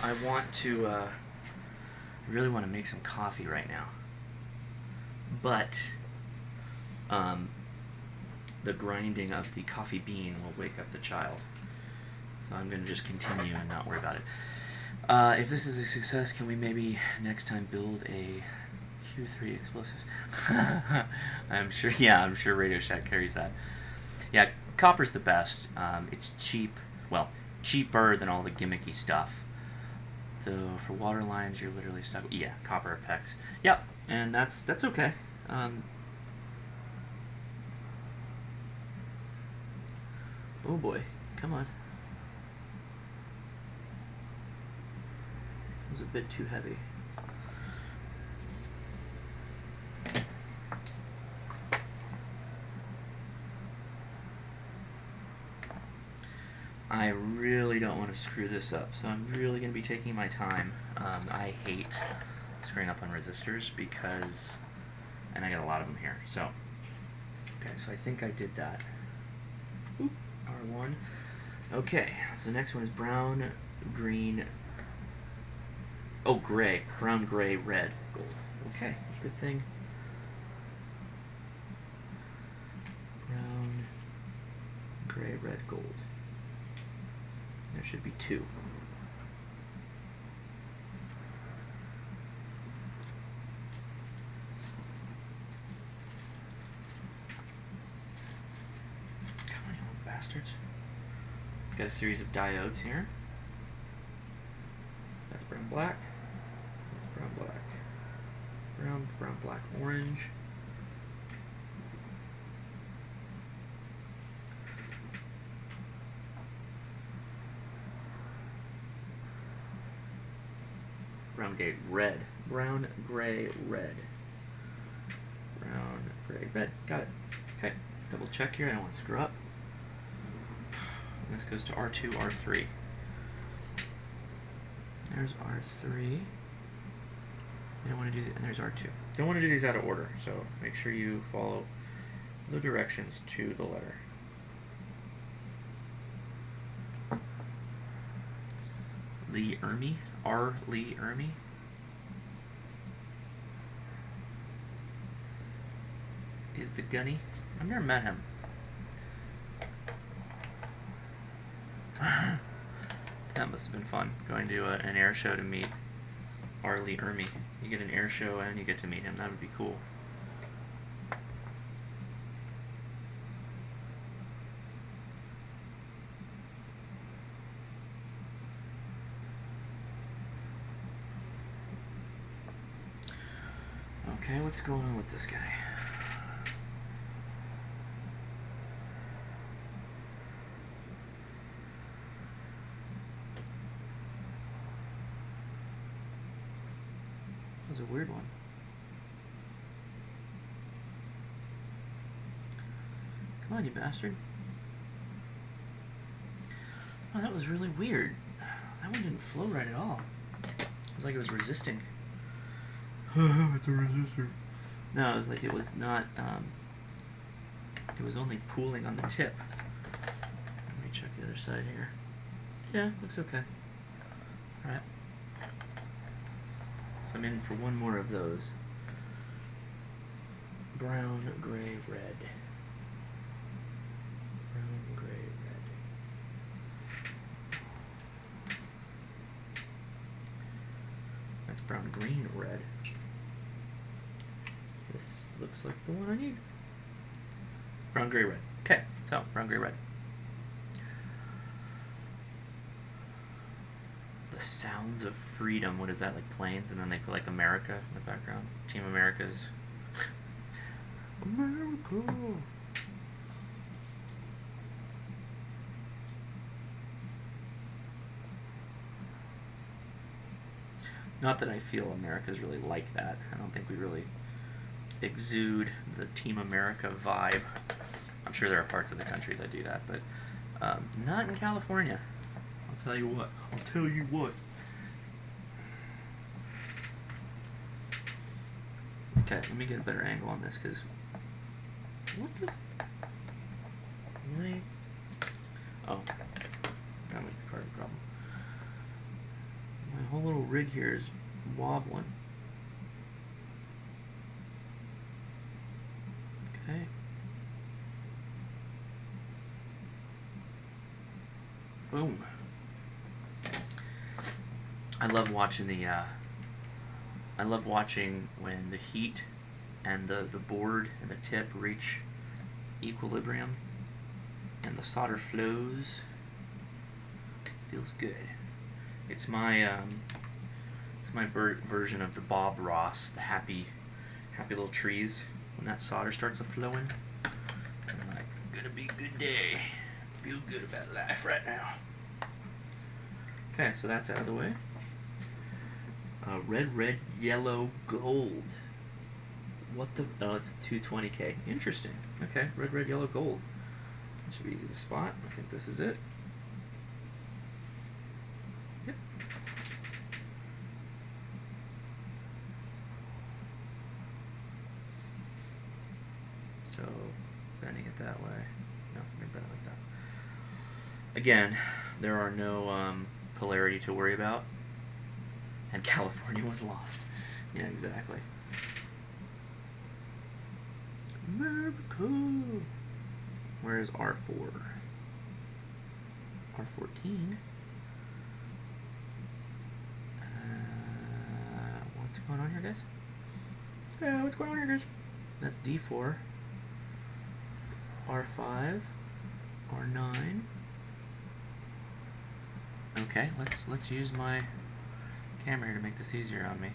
I want to, really want to make some coffee right now, but the grinding of the coffee bean will wake up the child, so I'm going to just continue and not worry about it. If this is a success, can we maybe next time build a Q3 explosives? I'm sure Radio Shack carries that. Yeah, copper's the best. It's cheap, well, cheaper than all the gimmicky stuff. Though for water lines, you're literally stuck. Yeah, copper Apex. Yep, and that's okay. Oh boy, come on. It was a bit too heavy. I really don't want to screw this up, so I'm really going to be taking my time. I hate screwing up on resistors because, and I got a lot of them here, so. Okay, so I think I did that. Oop, R1. Okay, so the next one is brown, green, oh, gray. Brown, gray, red, gold. Okay, good thing. Brown, gray, red, gold. There should be two. Come on, you little bastards. Got a series of diodes here. That's brown, black. That's brown, black. Brown, brown, black, orange. Brown, gray, red. Brown, gray, red. Brown, gray, red. Got it. Okay, double check here. I don't want to screw up. And this goes to R2, R3. There's R3. I don't want to do that. And there's R2. Don't want to do these out of order, so make sure you follow the directions to the letter. Lee Ermey? R. Lee Ermey? is the Gunny. I've never met him. That must have been fun, going to an air show to meet Arlie Ermy. You get an air show and you get to meet him. That would be cool. Okay, what's going on with this guy? That was a weird one. Come on, you bastard. Oh, that was really weird. That one didn't flow right at all. It was like it was resisting. It's a resistor. No, it was like it was not, it was only pooling on the tip. Let me check the other side here. Yeah, looks okay. Alright. So I'm in for one more of those. Brown, gray, red. Brown, gray, red. That's brown, green, red. This looks like the one I need. Brown, gray, red. Okay, so brown, gray, red. The Sounds of Freedom. What is that, like planes? And then they put like America in the background. Team America's. America. Not that I feel America's really like that. I don't think we really exude the Team America vibe. I'm sure there are parts of the country that do that, but not in California. I'll tell you what. I'll tell you what. Okay, let me get a better angle on this, because what the? Why? Oh, that might be part of the problem. My whole little rig here is wobbling. Okay. Boom. I love watching the I love watching when the heat and the board and the tip reach equilibrium and the solder flows. Feels good. It's my version of the Bob Ross, the happy little trees. When that solder starts a flowing, I'm like, gonna be a good day. Feel good about life right now. Okay, so that's out of the way. Red, red, yellow, gold. What the? Oh, it's 220K. Interesting. Okay, red, red, yellow, gold. That should be easy to spot. I think this is it. Yep. So, bending it that way. No, I'm gonna bend it like that. Again, there are no polarity to worry about. And California was lost. Yeah, exactly. America. Where is R4? R14. What's going on here, guys? What's going on here, guys? That's D4. It's R5. R9. Okay, let's use my camera here to make this easier on me.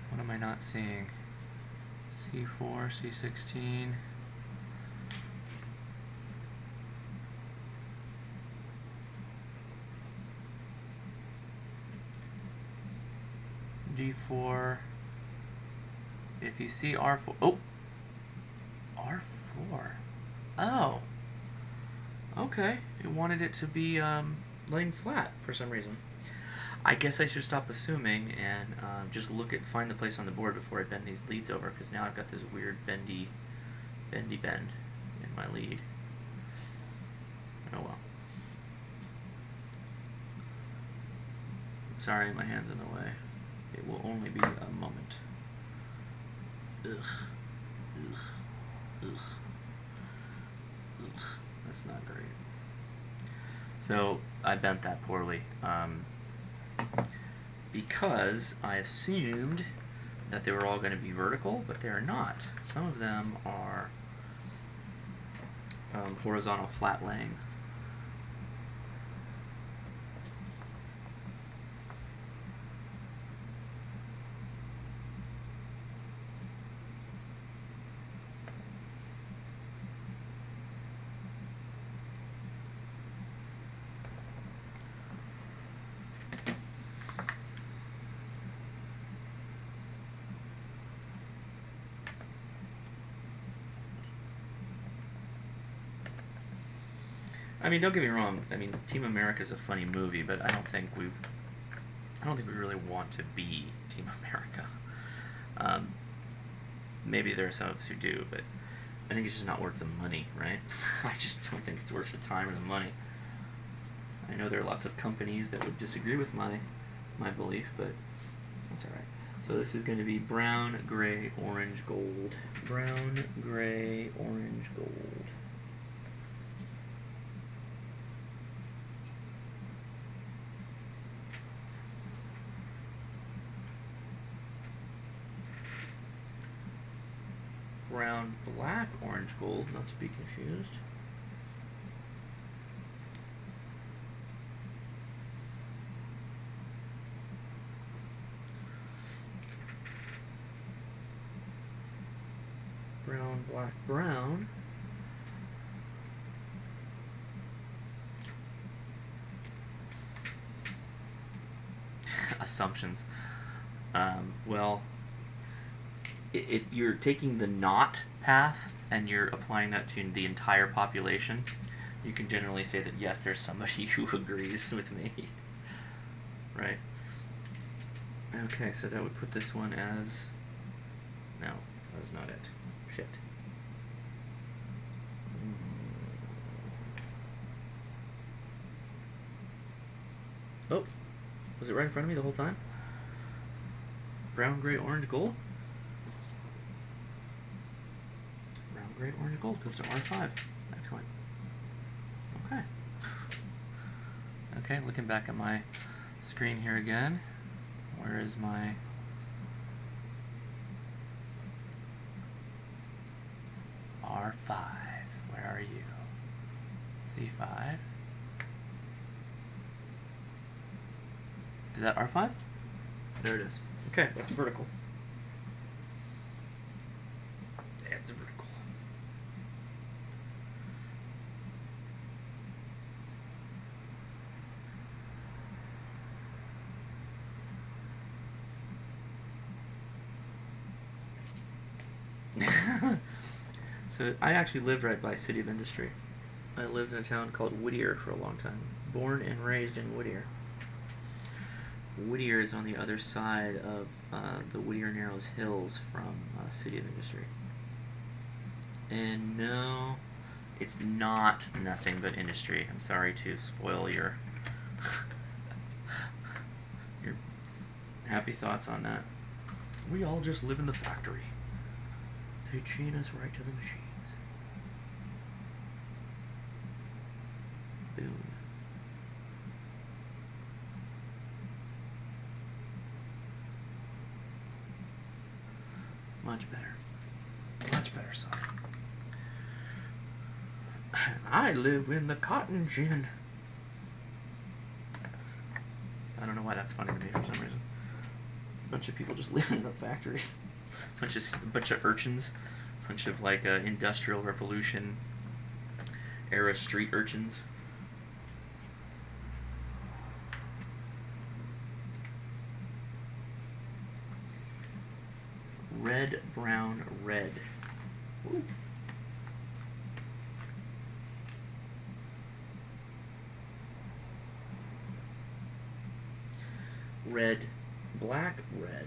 What am I not seeing? C4, C16. D4. If you see R4, oh, R4. Oh, okay. It wanted it to be laying flat for some reason. I guess I should stop assuming and just find the place on the board before I bend these leads over, because now I've got this weird bendy bend in my lead. Oh well. Sorry, my hand's in the way. It will only be a moment. Ugh. Ugh. Ugh. Ugh. That's not great. So I bent that poorly because I assumed that they were all going to be vertical, but they're not. Some of them are horizontal flat laying. I mean, don't get me wrong. I mean, Team America is a funny movie, but I don't think we really want to be Team America. Maybe there are some of us who do, but I think it's just not worth the money, right? I just don't think it's worth the time or the money. I know there are lots of companies that would disagree with my belief, but that's all right. So this is going to be brown, gray, orange, gold. Brown, gray, orange, gold. Brown, black, orange, gold, not to be confused. Brown, black, brown. Assumptions. Well, you're taking the not path and you're applying that to the entire population. You can generally say that yes, there's somebody who agrees with me. Right? Okay, so that would put this one as... No, that was not it. Shit. Oh, was it right in front of me the whole time? Brown, gray, orange, gold? Brown, gray, orange, gold goes to R5. Excellent. Okay. Okay, looking back at my screen here again. Where is my... R5? Where are you? C5? Is that R5? There it is. Okay, that's vertical. It's vertical. So I actually lived right by City of Industry. I lived in a town called Whittier for a long time. Born and raised in Whittier. Whittier is on the other side of the Whittier Narrows Hills from City of Industry. And no, it's not nothing but industry. I'm sorry to spoil your your happy thoughts on that. We all just live in the factory. They chain us right to the machines. Boom. Much better. Much better, son. I live in the cotton gin. I don't know why that's funny to me for some reason. A bunch of people just living in a factory. bunch of urchins. Bunch of like Industrial Revolution era street urchins. Red, brown, red. Ooh. Red, black, red.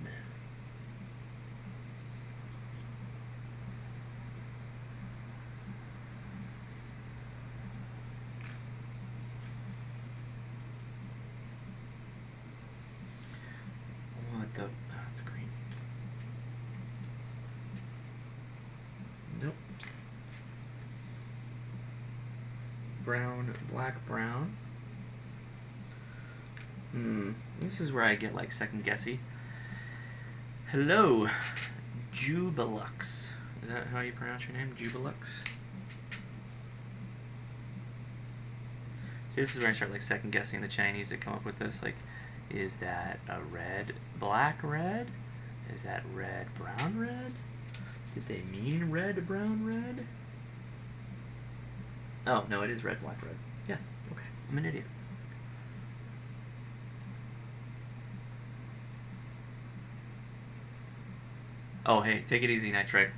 What the... Oh, it's green. brown, black, brown. This is where I get like second guessy. Hello, Jubilux. Is that how you pronounce your name? Jubilux? See, this is where I start like second guessing the Chinese that come up with this. Like, is that a red, black, red? Is that red, brown, red? Did they mean red, brown, red? Oh, no, it is red, black, red. Yeah, okay. I'm an idiot. Oh, hey, take it easy, Nitrite.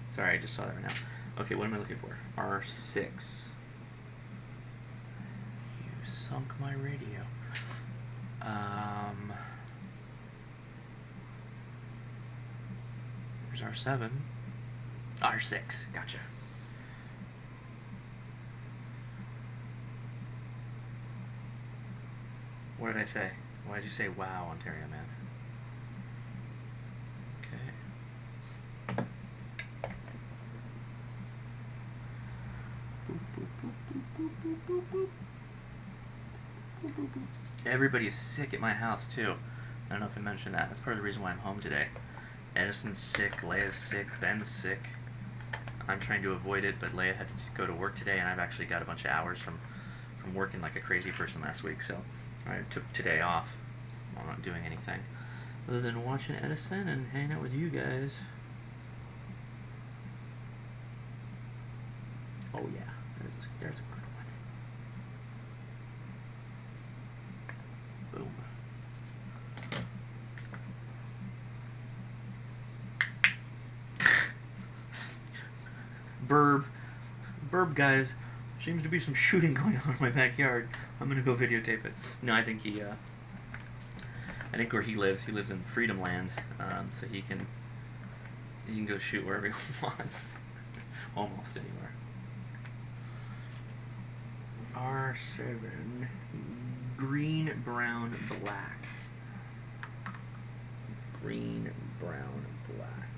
Sorry, I just saw that right now. Okay, what am I looking for? R6. You sunk my radio. There's R7. R6, gotcha. What did I say? Why did you say wow, Ontario man? Okay. Boop, boop, boop, boop, boop, boop, boop, boop. Boop, boop, boop. Everybody is sick at my house too. I don't know if I mentioned that. That's part of the reason why I'm home today. Edison's sick, Leia's sick, Ben's sick. I'm trying to avoid it, but Leia had to go to work today, and I've actually got a bunch of hours from working like a crazy person last week, so I took today off. I'm not doing anything other than watching Edison and hanging out with you guys. Oh yeah, there's a good one. Boom. Burb guys, seems to be some shooting going on in my backyard. I'm gonna go videotape it. No, I think I think where he lives in Freedom Land, so he can go shoot wherever he wants, almost anywhere. R7, green, brown, black. Green, brown, black.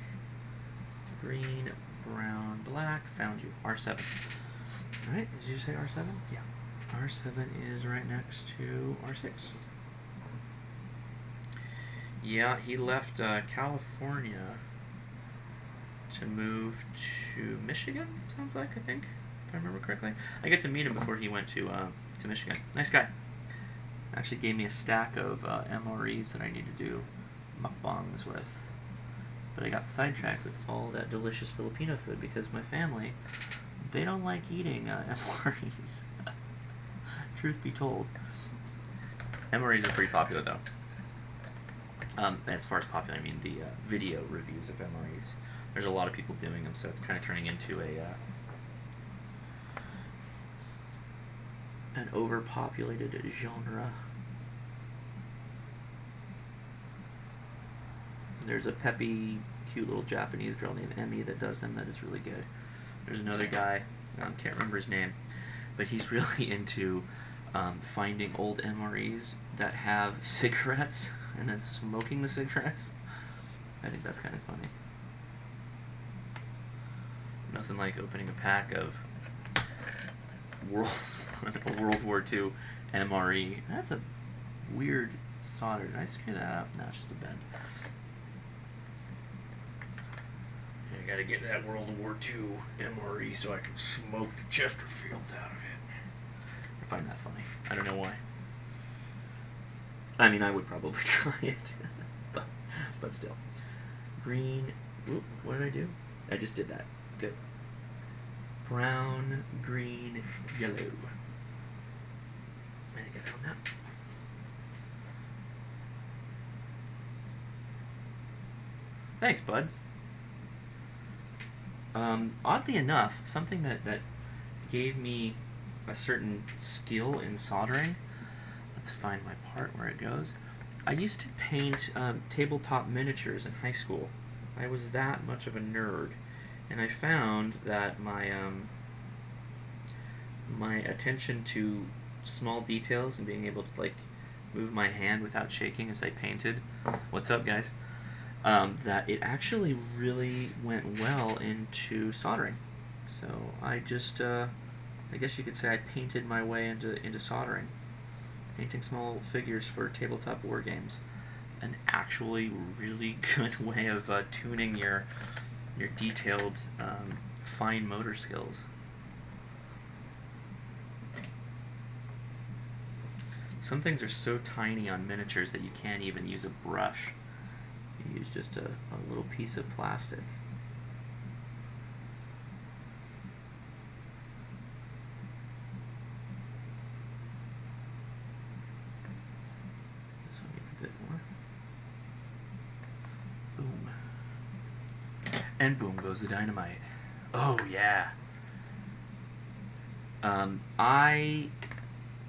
Green, brown, black. Found you. R7. Alright, did you say R7? Yeah. R7 is right next to R6. Yeah, he left California to move to Michigan, sounds like, I think, if I remember correctly. I get to meet him before he went to Michigan. Nice guy. Actually gave me a stack of MREs that I need to do mukbangs with. But I got sidetracked with all that delicious Filipino food because my family, they don't like eating MREs. Truth be told. MREs are pretty popular, though. As far as popular, I mean the video reviews of MREs. There's a lot of people doing them, so it's kind of turning into an overpopulated genre. There's a peppy, cute little Japanese girl named Emmy that does them that is really good. There's another guy, can't remember his name, but he's really into finding old MREs that have cigarettes and then smoking the cigarettes. I think that's kind of funny. Nothing like opening a pack of World War II MRE. That's a weird solder. Did I screw that up? No, it's just a bend. I gotta get that World War II MRE so I can smoke the Chesterfields out of it. I find that funny. I don't know why. I mean, I would probably try it, but still. Green. Oop, what did I do? I just did that. Good. Brown, green, yellow. I think I found that. Thanks, bud. Oddly enough, something that gave me a certain skill in soldering. Let's find my part where it goes. I used to paint tabletop miniatures in high school. I was that much of a nerd, and I found that my my attention to small details and being able to like move my hand without shaking as I painted. What's up, guys? That it actually really went well into soldering. So I just I guess you could say I painted my way into soldering. Painting small figures for tabletop war games. An actually really good way of tuning your detailed, fine motor skills. Some things are so tiny on miniatures that you can't even use a brush. You use just a little piece of plastic. This one needs a bit more. Boom. And boom goes the dynamite. Oh yeah.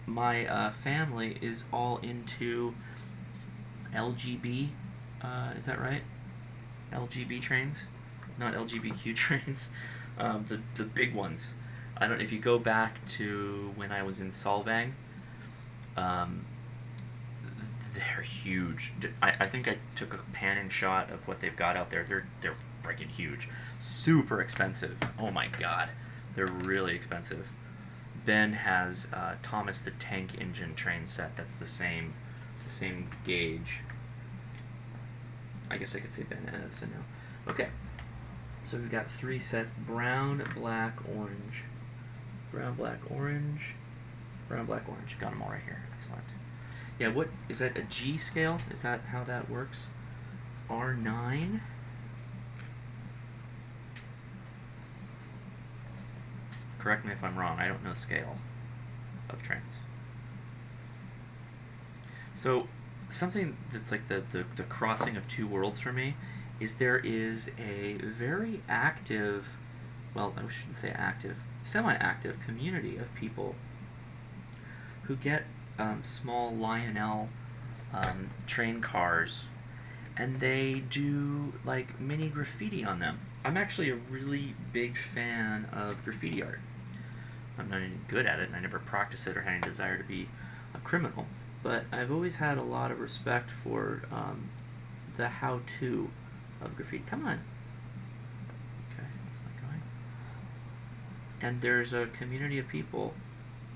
My family is all into LGB, is that right? LGB trains, not LGBTQ trains, the big ones. I don't. If you go back to when I was in Solvang, they're huge. I think I took a panning shot of what they've got out there. They're freaking huge, super expensive. Oh my god, they're really expensive. Ben has Thomas the Tank Engine train set. That's the same gauge. I guess I could say Ben has, so no. Okay, so we've got 3 sets: brown, black, orange. Brown, black, orange. Brown, black, orange. Got them all right here. Excellent. Yeah, what is that? A G scale? Is that how that works? R9. Correct me if I'm wrong. I don't know scale of trains. So something that's like the crossing of two worlds for me is there is a very active, well, I shouldn't say active, semi-active community of people who get small Lionel train cars, and they do like mini graffiti on them. I'm actually a really big fan of graffiti art. I'm not any good at it, and I never practice it or had any desire to be a criminal, but I've always had a lot of respect for the how-to of graffiti. Come on. Okay, it's not going. And there's a community of people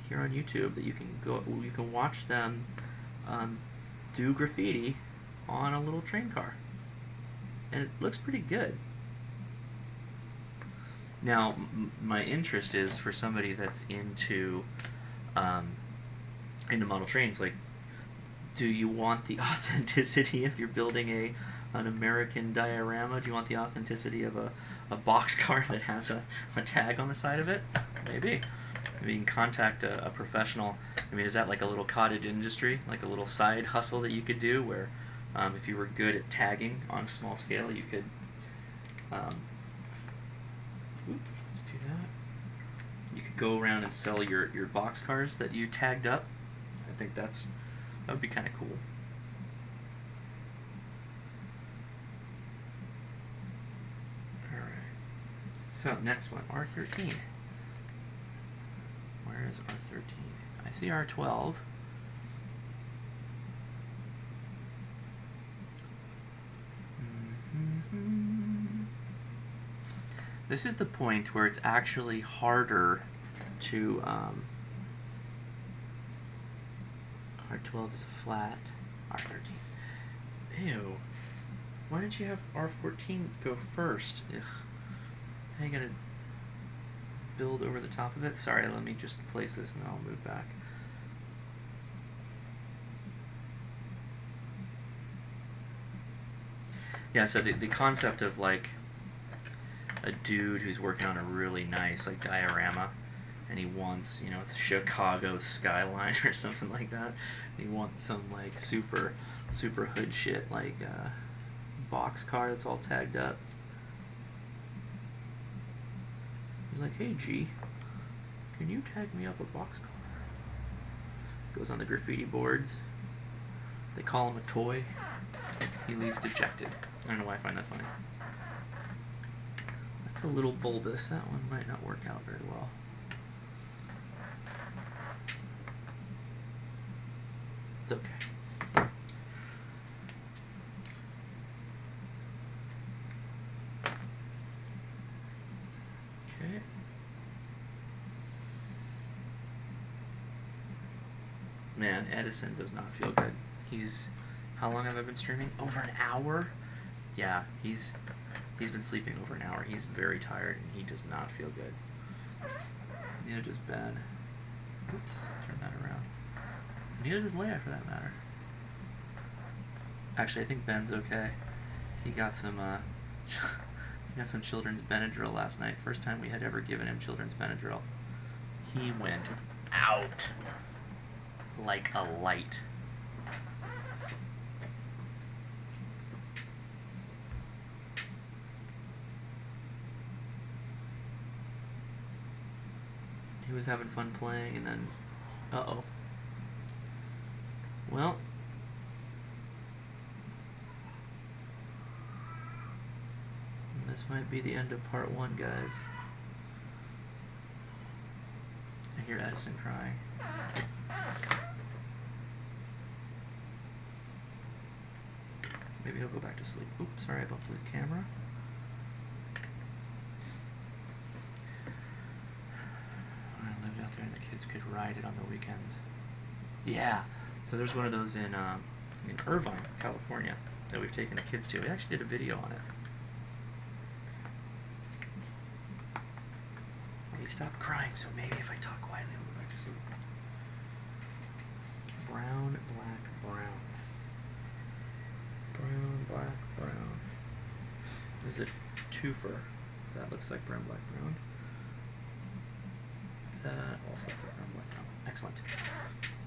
here on YouTube that you can watch them do graffiti on a little train car, and it looks pretty good. Now, my interest is for somebody that's into model trains. Like, do you want the authenticity if you're building an American diorama? Do you want the authenticity of a boxcar that has a tag on the side of it? Maybe. Maybe you can contact a professional. I mean, is that like a little cottage industry, like a little side hustle that you could do where if you were good at tagging on a small scale, you could... let's do that. You could go around and sell your boxcars that you tagged up. I think that would be kind of cool. Alright. So, next one, R13. Where is R13? I see R12. This is the point where it's actually harder to... R12 is a flat. R13. Ew. Why didn't you have R14 go first? Ugh. Now you gotta build over the top of it. Sorry, let me just place this and then I'll move back. Yeah, so the concept of like a dude who's working on a really nice like diorama, and he wants, you know, it's a Chicago skyline or something like that, and he wants some like super hood shit like box car that's all tagged up. He's like, hey G, can you tag me up a box car? Goes on the graffiti boards. They call him a toy. He leaves dejected. I don't know why I find that funny. That's a little bulbous. That one might not work out very well. It's okay. Okay. Man, Edison does not feel good. How long have I been streaming? Over an hour? Yeah, he's been sleeping over an hour. He's very tired and he does not feel good. Neither does Ben. Oops, turn that around. Neither does Leia, for that matter. Actually, I think Ben's okay. He got some children's Benadryl last night. First time we had ever given him children's Benadryl. He went out like a light. He was having fun playing, and then, uh-oh. Well, this might be the end of part 1, guys. I hear Edison crying. Maybe he'll go back to sleep. Oops, sorry, I bumped the camera. When I lived out there and the kids could ride it on the weekends. Yeah, so there's one of those in Irvine, California, that we've taken the kids to. We actually did a video on it. Well, he stopped crying, so maybe if I talk quietly, I'll go back to sleep. Brown, black, brown. Brown, black, brown. This is a twofer. That looks like brown, black, brown. That also looks like brown, black, brown. Excellent.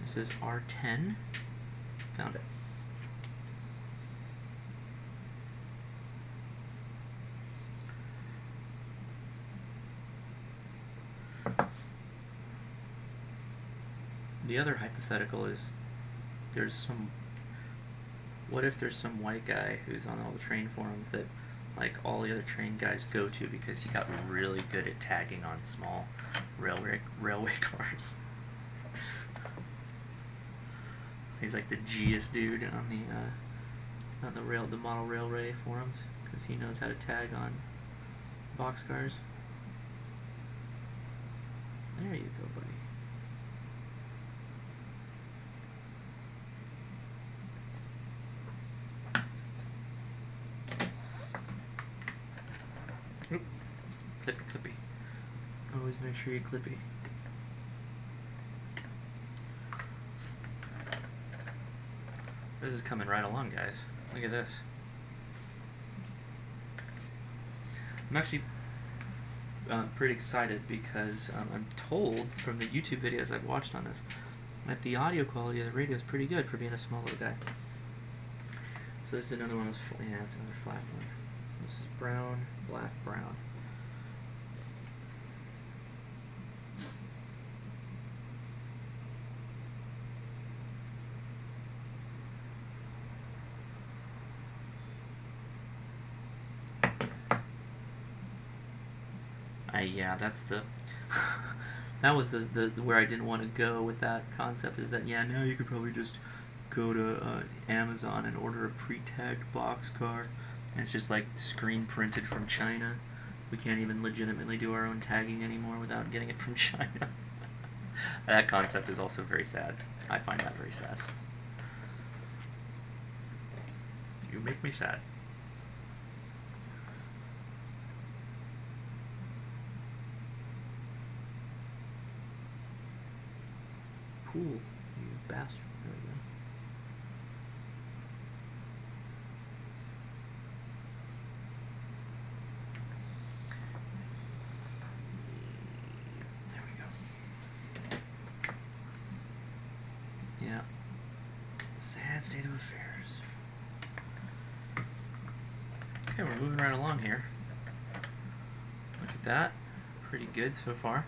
This is R10. Found it. The other hypothetical is what if there's some white guy who's on all the train forums that like all the other train guys go to because he got really good at tagging on small railway cars. He's like the G-est dude on the model railway forums because he knows how to tag on boxcars. There you go, buddy. Oop. Clippy. Always make sure you're clippy. This is coming right along, guys. Look at this. I'm actually pretty excited because I'm told from the YouTube videos I've watched on this that the audio quality of the radio is pretty good for being a small little guy. So this is another one of those, yeah, it's another flat one. This is brown, black, brown. Yeah, that's the that was the where I didn't want to go with that concept, is that yeah, now you could probably just go to Amazon and order a pre-tagged boxcar and it's just like screen printed from China. We can't even legitimately do our own tagging anymore without getting it from China. That concept is also very sad. I find that very sad. You make me sad. Pool, you bastard. There we go. There we go. Yeah. Sad state of affairs. Okay, we're moving right along here. Look at that. Pretty good so far.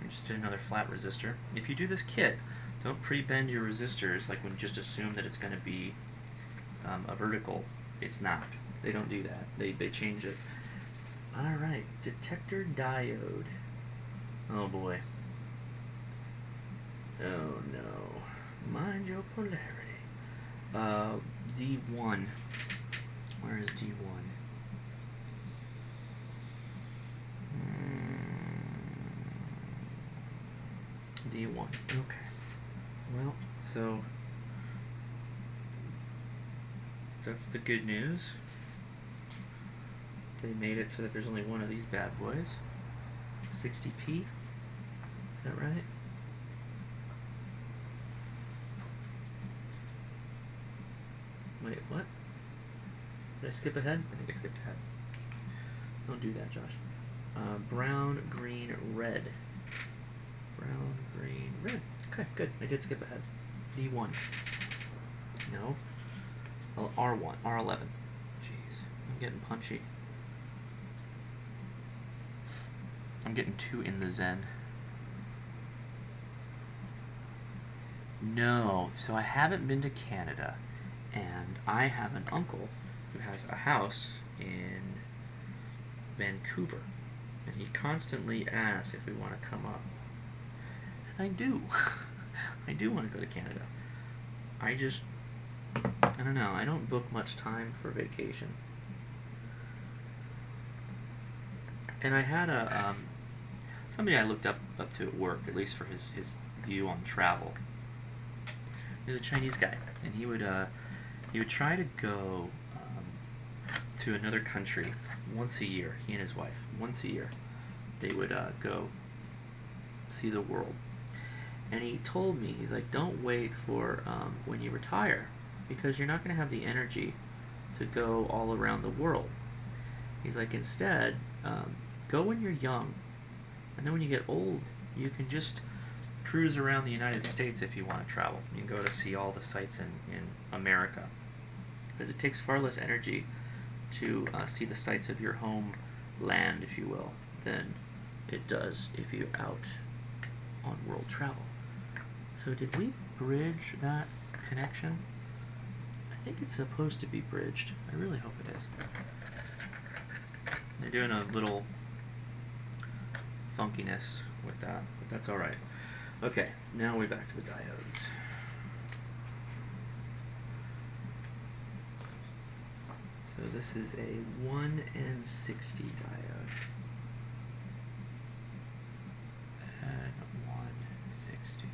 We just did another flat resistor. If you do this kit, don't pre-bend your resistors like when you just assume that it's going to be a vertical. It's not. They don't do that. They change it. Alright, detector diode. Oh boy. Oh no. Mind your polarity. D1. Where is D1? D1. Okay. Well, so that's the good news. They made it so that there's only one of these bad boys. 60p. Is that right? Wait, what? Did I skip ahead? I think I skipped ahead. Don't do that, Josh. Brown, green, red. Brown, green, red. Okay, good. I did skip ahead. D1. No. R1. R11. Jeez. I'm getting punchy. I'm getting too in the zen. No. So I haven't been to Canada. And I have an uncle who has a house in Vancouver. And he constantly asks if we want to come up. And I do. I do want to go to Canada. I don't know. I don't book much time for vacation. And I had somebody I looked up to at work, at least for his view on travel. He was a Chinese guy, and he would try to go to another country once a year. He and his wife, once a year, they would go see the world. And he told me, he's like, don't wait for when you retire, because you're not going to have the energy to go all around the world. He's like, instead, go when you're young, and then when you get old, you can just cruise around the United States if you want to travel. You can go to see all the sites in America, because it takes far less energy to see the sights of your home land, if you will, than it does if you're out on world travel. So did we bridge that connection? I think it's supposed to be bridged. I really hope it is. They're doing a little funkiness with that, but that's alright. Okay, now we're back to the diodes. So this is a 1N60 diode. N160.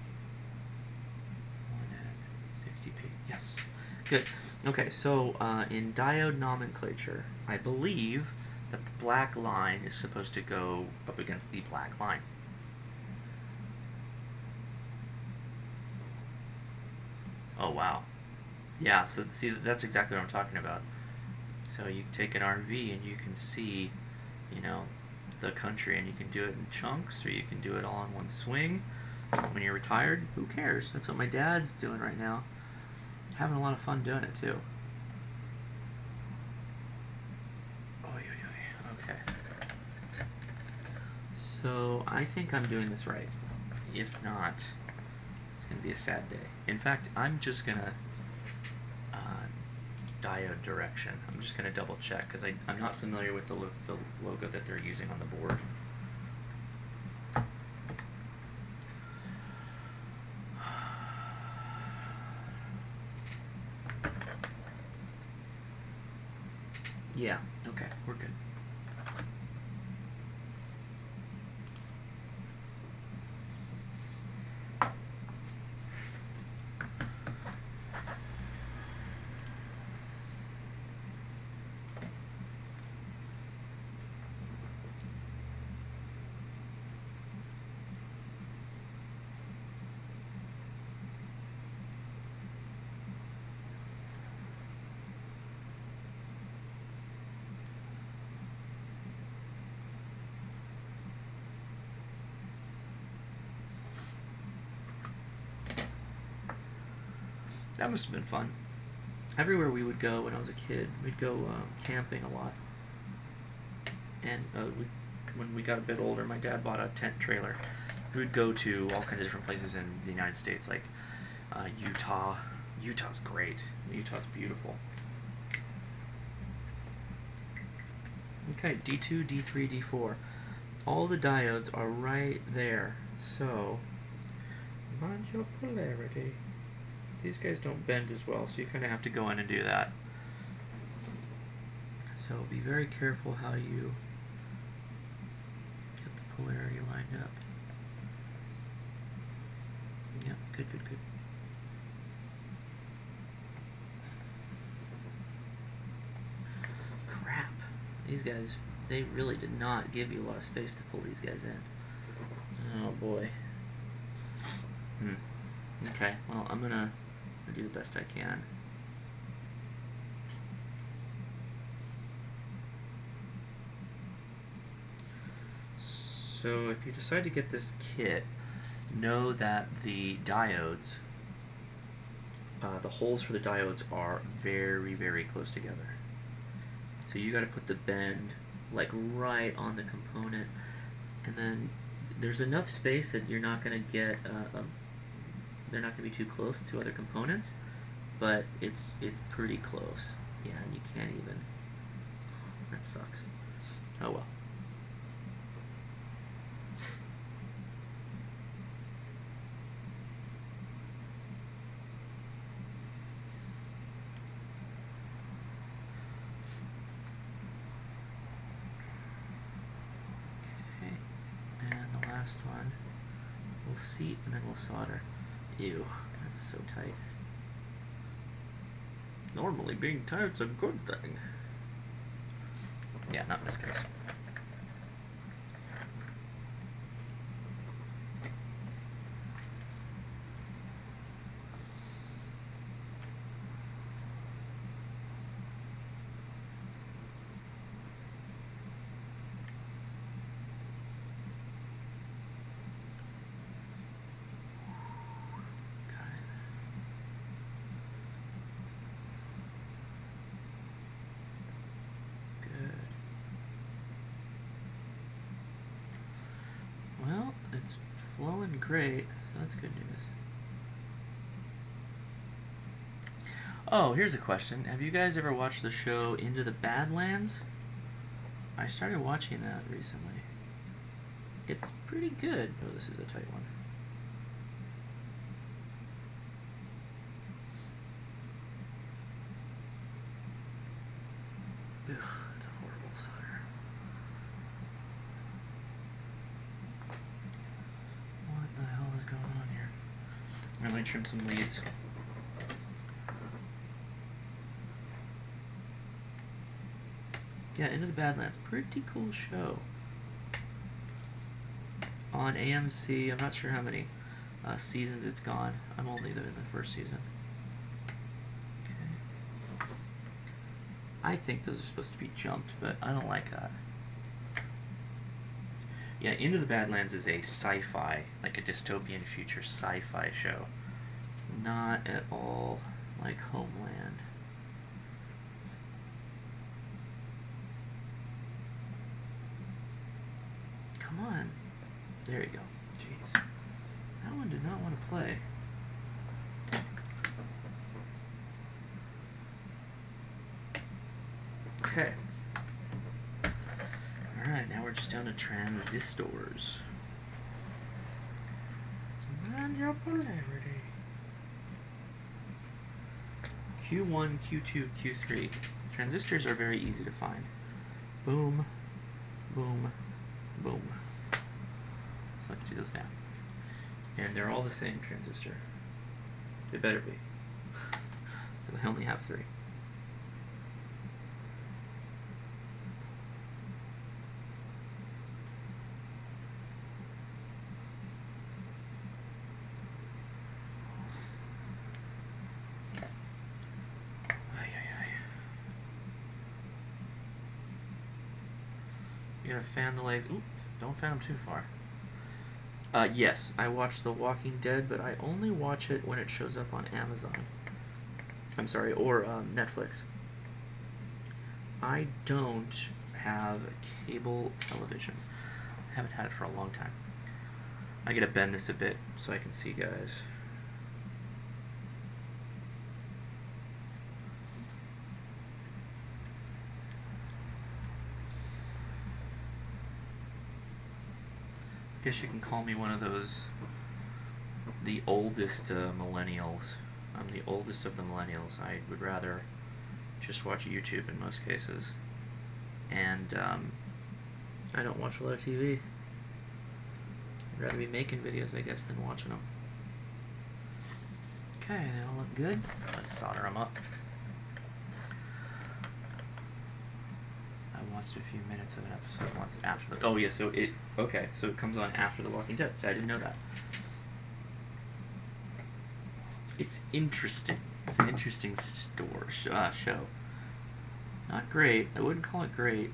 1N60P. Yes. Good. Okay, so in diode nomenclature, I believe that the black line is supposed to go up against the black line. Oh, wow. Yeah, so see, that's exactly what I'm talking about. So you take an RV and you can see, you know, the country, and you can do it in chunks, or you can do it all in one swing. When you're retired, who cares? That's what my dad's doing right now. Having a lot of fun doing it, too. Okay. So I think I'm doing this right. If not, it's going to be a sad day. In fact, I'm just going to diode direction. I'm just going to double check, because I'm not familiar with the logo that they're using on the board. Yeah, okay, we're good. That must have been fun. Everywhere we would go when I was a kid, we'd go camping a lot. And when we got a bit older, my dad bought a tent trailer. We would go to all kinds of different places in the United States, like Utah. Utah's great. Utah's beautiful. Okay, D2, D3, D4. All the diodes are right there. So, mind your polarity. These guys don't bend as well, so you kind of have to go in and do that. So be very careful how you get the polarity lined up. Yeah, good, good, good. These guys, they really did not give you a lot of space to pull these guys in. Oh boy. Okay, well, I'm gonna do the best I can. So if you decide to get this kit, know that the diodes, the holes for the diodes are very, very close together. So you got to put the bend like right on the component, and then there's enough space that you're not going to get, they're not going to be too close to other components, but it's pretty close. Yeah, and you can't even, that sucks. Oh well. Last one, we'll seat and then we'll solder. Ew, that's so tight. Normally being tight's a good thing. Yeah, not in this case. It's flowing great, so that's good news. Oh, here's a question. Have you guys ever watched the show Into the Badlands? I started watching that recently. It's pretty good. Oh, this is a tight one. Ugh, that's a horrible solder. What the hell is going on here? Let me trim some leads. Yeah, Into the Badlands. Pretty cool show. On AMC, I'm not sure how many seasons it's gone. I'm only in the first season. Okay. I think those are supposed to be jumped, but I don't like that. Yeah, Into the Badlands is a sci-fi, like a dystopian future sci-fi show. Not at all like Homeland. Come on. There you go. Jeez. That one did not want to play. Okay. Alright, now we're just down to transistors. And your polarity. Q1, Q2, Q3. Transistors are very easy to find. Boom, boom, boom. So let's do those now. And they're all the same transistor. They better be. Because I only have 3. You gotta fan the legs. Oops, don't fan them too far. Yes, I watch The Walking Dead, but I only watch it when it shows up on Amazon. I'm sorry, or Netflix. I don't have cable television. I haven't had it for a long time. I gotta bend this a bit so I can see guys. I guess you can call me one of those, the oldest millennials. I'm the oldest of the millennials. I would rather just watch YouTube in most cases. And I don't watch a lot of TV. I'd rather be making videos, I guess, than watching them. Okay, they all look good. Let's solder them up. I wants to do a few minutes of an episode once after the... Oh, yeah, so it... Okay, so it comes on after The Walking Dead, so I didn't know that. It's interesting. It's an interesting show. Not great. I wouldn't call it great.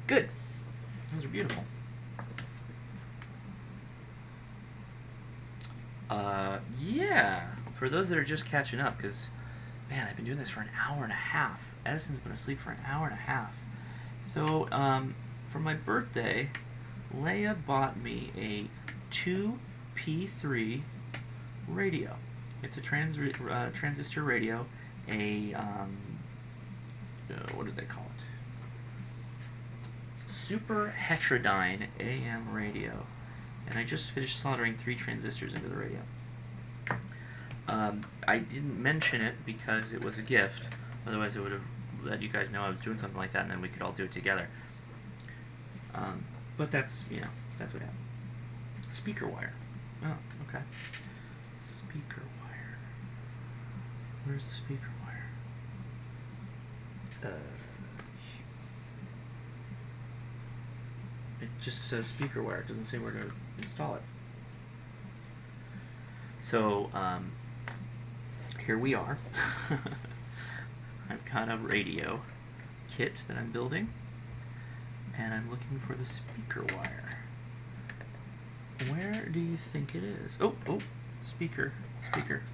Good. Those are beautiful. Yeah. For those that are just catching up, because, man, I've been doing this for an hour and a half. Edison's been asleep for an hour and a half. So, for my birthday, Leia bought me a 2P3 radio. It's a transistor radio. What do they call it? Super heterodyne AM radio, and I just finished soldering 3 transistors into the radio. I didn't mention it because it was a gift, otherwise I would have let you guys know I was doing something like that and then we could all do it together. But that's, you know, that's what happened. Speaker wire. Oh, okay. Speaker wire. Where's the speaker wire? It just says speaker wire. It doesn't say where to install it. So, here we are. I've got a radio kit that I'm building, and I'm looking for the speaker wire. Where do you think it is? Oh, speaker,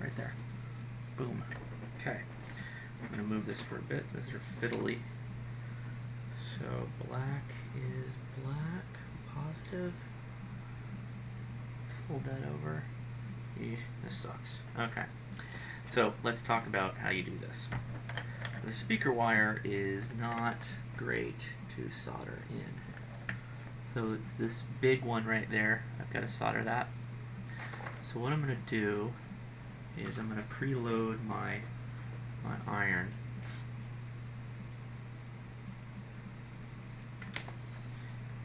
right there. Boom. Okay. I'm going to move this for a bit. This is fiddly. So black is black, positive. Fold that over. This sucks. Okay. So let's talk about how you do this. The speaker wire is not great to solder in. So it's this big one right there. I've got to solder that. So what I'm going to do is I'm going to preload my iron.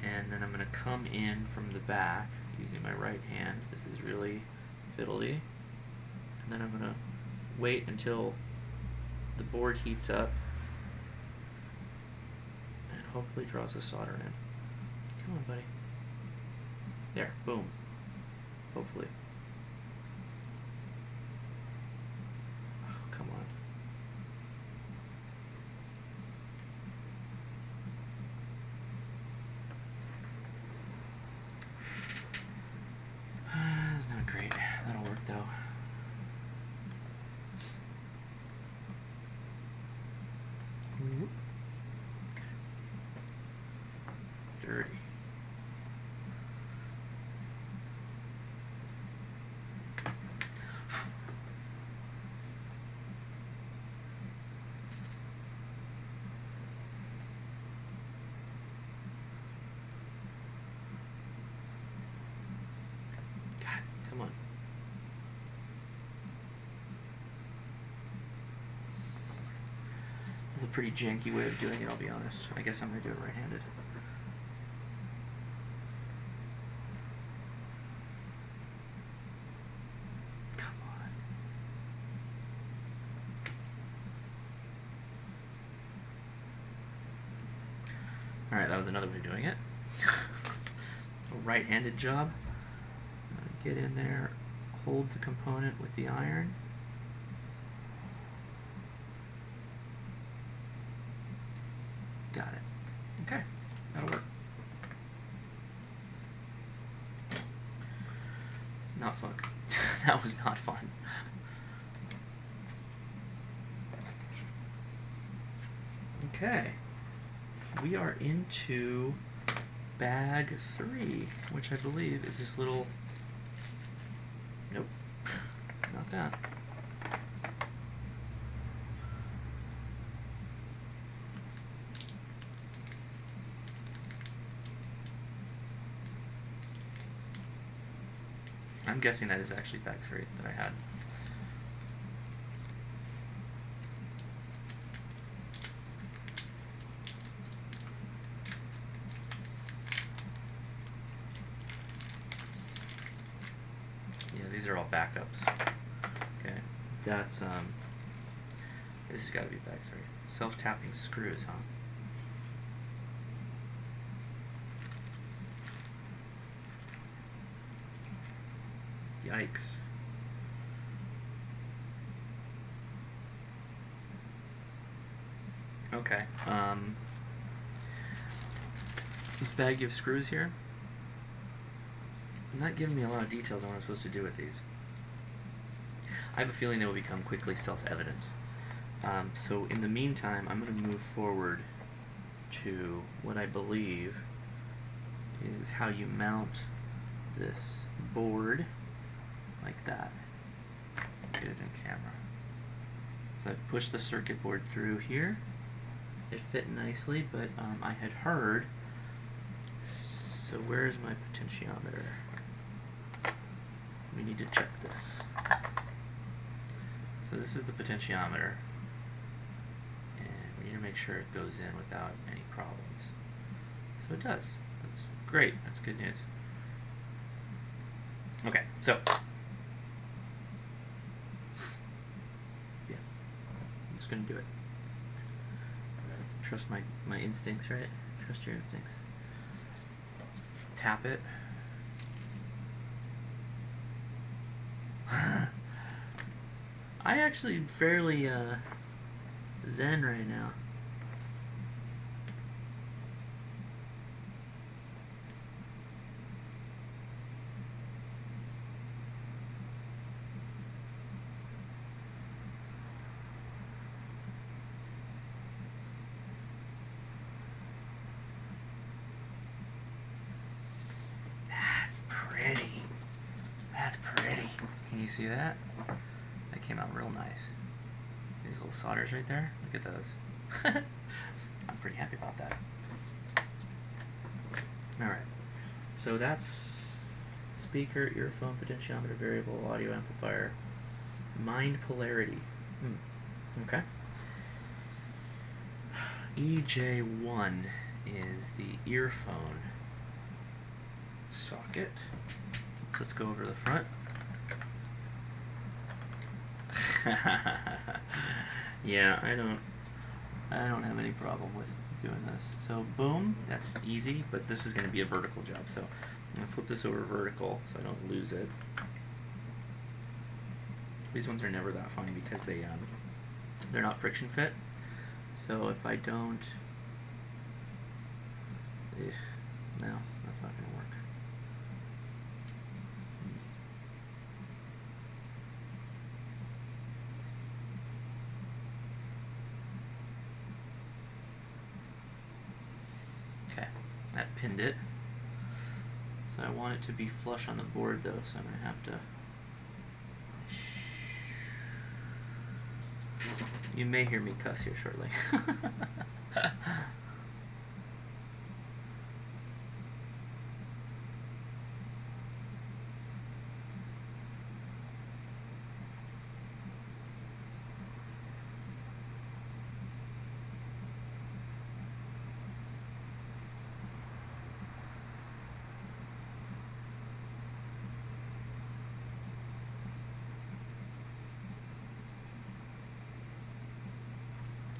And then I'm going to come in from the back using my right hand. This is really fiddly. And then I'm going to wait until the board heats up and hopefully draws the solder in. Come on, buddy. There, boom. Hopefully. Oh, come on. That's not great. That'll work though. Okay. Dirty. Come on. This is a pretty janky way of doing it, I'll be honest. I guess I'm going to do it right-handed. Come on. Alright, that was another way of doing it. A right-handed job. Get in there, hold the component with the iron. Got it. Okay, that'll work. Not fun. That was not fun. Okay, we are into bag 3, which I believe is this little, nope, not that. I'm guessing that is actually bag 3 that I had. These are all backups. Okay, that's this has got to be bag 3. Self-tapping screws, huh? Yikes. Okay. This baggie of screws here, not giving me a lot of details on what I'm supposed to do with these. I have a feeling they will become quickly self-evident. So in the meantime, I'm going to move forward to what I believe is how you mount this board like that. Get it in camera. So I've pushed the circuit board through here. It fit nicely, but I had heard, so where's my potentiometer? We need to check this. So this is the potentiometer, and we need to make sure it goes in without any problems. So it does. That's great. That's good news. Okay, so yeah, I'm just gonna do it. Trust my instincts, right? Trust your instincts. Just tap it. I actually fairly zen right now. That's pretty. That's pretty. Can you see that? That came out real nice. These little solders right there. Look at those. I'm pretty happy about that. Alright. So that's speaker, earphone, potentiometer, variable, audio amplifier, mind polarity. Okay. EJ1 is the earphone socket. So let's go over to the front. Yeah, I don't have any problem with doing this. So boom, that's easy, but this is going to be a vertical job. So I'm going to flip this over vertical so I don't lose it. These ones are never that fun because they're not friction fit. So if I don't, no, that's not going to work. Okay, that pinned it. So I want it to be flush on the board though, so I'm going to have to... You may hear me cuss here shortly.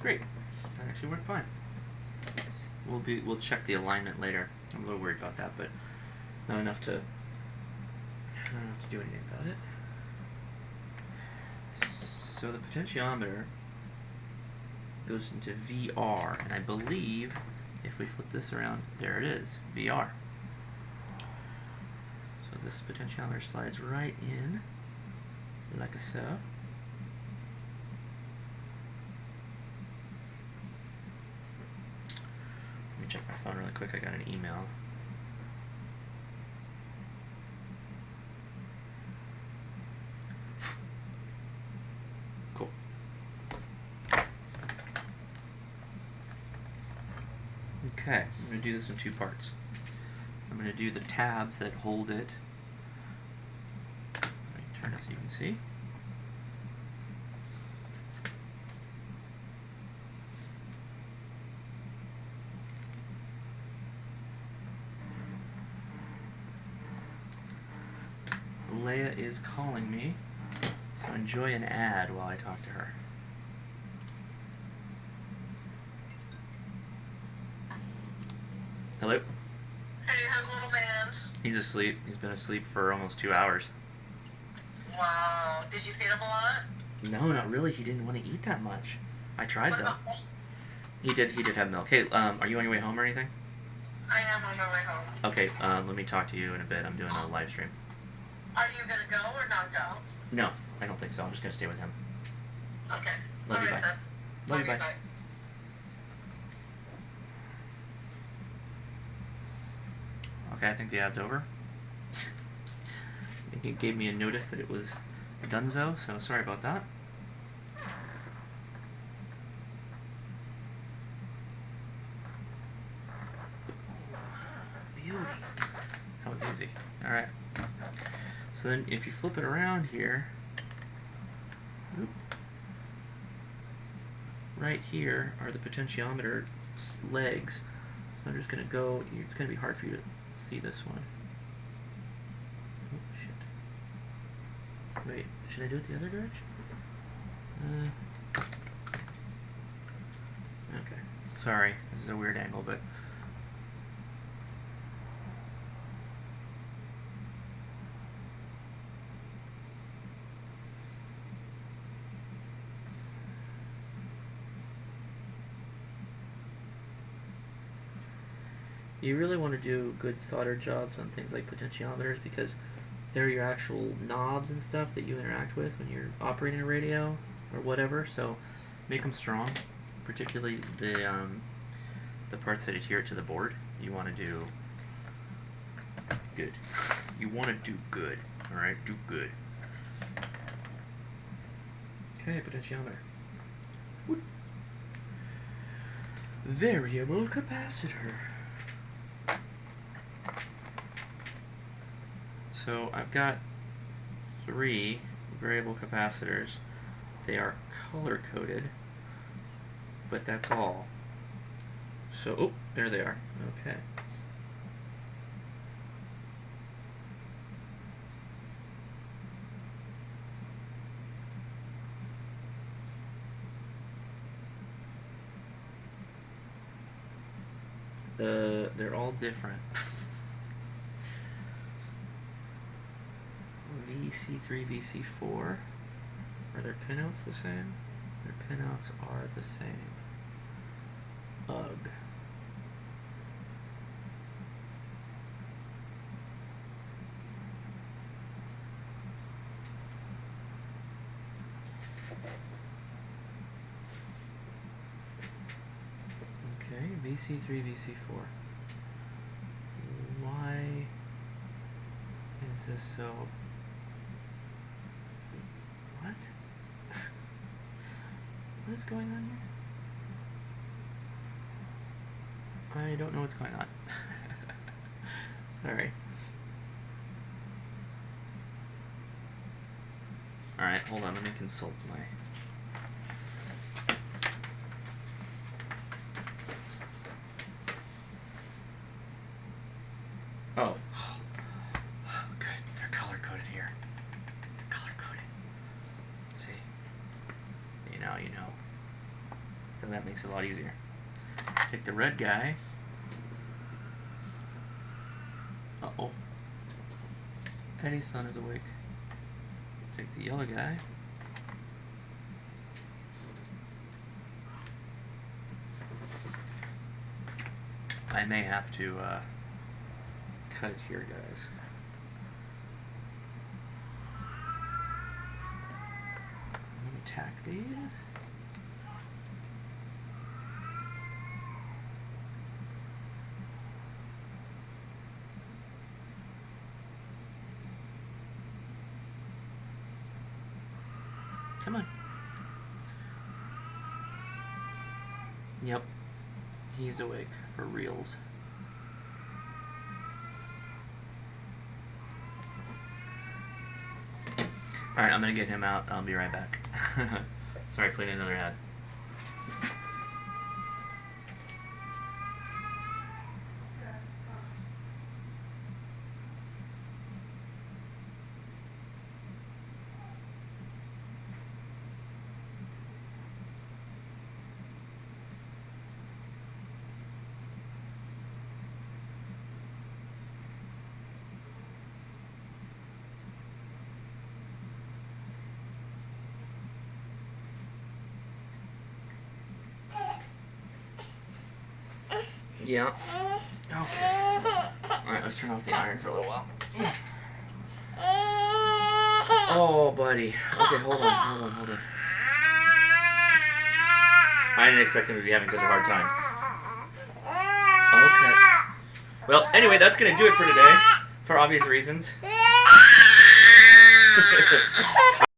Great, that actually worked fine. We'll check the alignment later. I'm a little worried about that, but not enough to do anything about it. So the potentiometer goes into VR, and I believe if we flip this around, there it is, VR. So this potentiometer slides right in, like so. check my phone really quick. I got an email. Cool. Okay, I'm going to do this in 2 parts. I'm going to do the tabs that hold it. Let me turn it so you can see. Leia is calling me, so enjoy an ad while I talk to her. Hello? Hey, how's little man? He's asleep. He's been asleep for almost 2 hours. Wow. Did you feed him a lot? No, not really. He didn't want to eat that much. I tried, What though. about milk? He did have milk. Hey, are you on your way home or anything? I am on my way home. Okay, let me talk to you in a bit. I'm doing a live stream. Are you gonna go or not go? No, I don't think so. I'm just going to stay with him. Okay. Love you, bye. Then. Love you, bye. Okay, I think the ad's over. It gave me a notice that it was donezo, so sorry about that. Beauty. That was easy. Alright. So then if you flip it around here, right here are the potentiometer legs. So I'm just going to go, it's going to be hard for you to see this one. Oh, shit. Wait, should I do it the other direction? Okay. Sorry, this is a weird angle, but... You really want to do good solder jobs on things like potentiometers because they're your actual knobs and stuff that you interact with when you're operating a radio or whatever. So make them strong, particularly the parts that adhere to the board. You want to do good. You want to do good. All right, do good. Okay, potentiometer. Whoop. Variable capacitor. So I've got 3 variable capacitors. They are color-coded, but that's all. So, oh, there they are. Okay. They're all different. VC3, VC4. Are their pinouts the same? Their pinouts are the same. Ugh. Okay, VC3, VC4. Why is this so... What? What is going on here? I don't know what's going on. Sorry. Alright, hold on, let me consult my... Oh. Good, they're color-coded here. They're color-coded. See? You know. So that makes it a lot easier. Take the red guy. Uh-oh. Eddie's son is awake. Take the yellow guy. I may have to cut it here, guys. Let me tack these. Come on. Yep. He's awake for reals. Alright, I'm gonna get him out. I'll be right back. Sorry, playing another ad. Yeah. Okay. Alright, let's turn off the iron for a little while. Oh, buddy. Okay, hold on. I didn't expect him to be having such a hard time. Okay. Well, anyway, that's going to do it for today. For obvious reasons.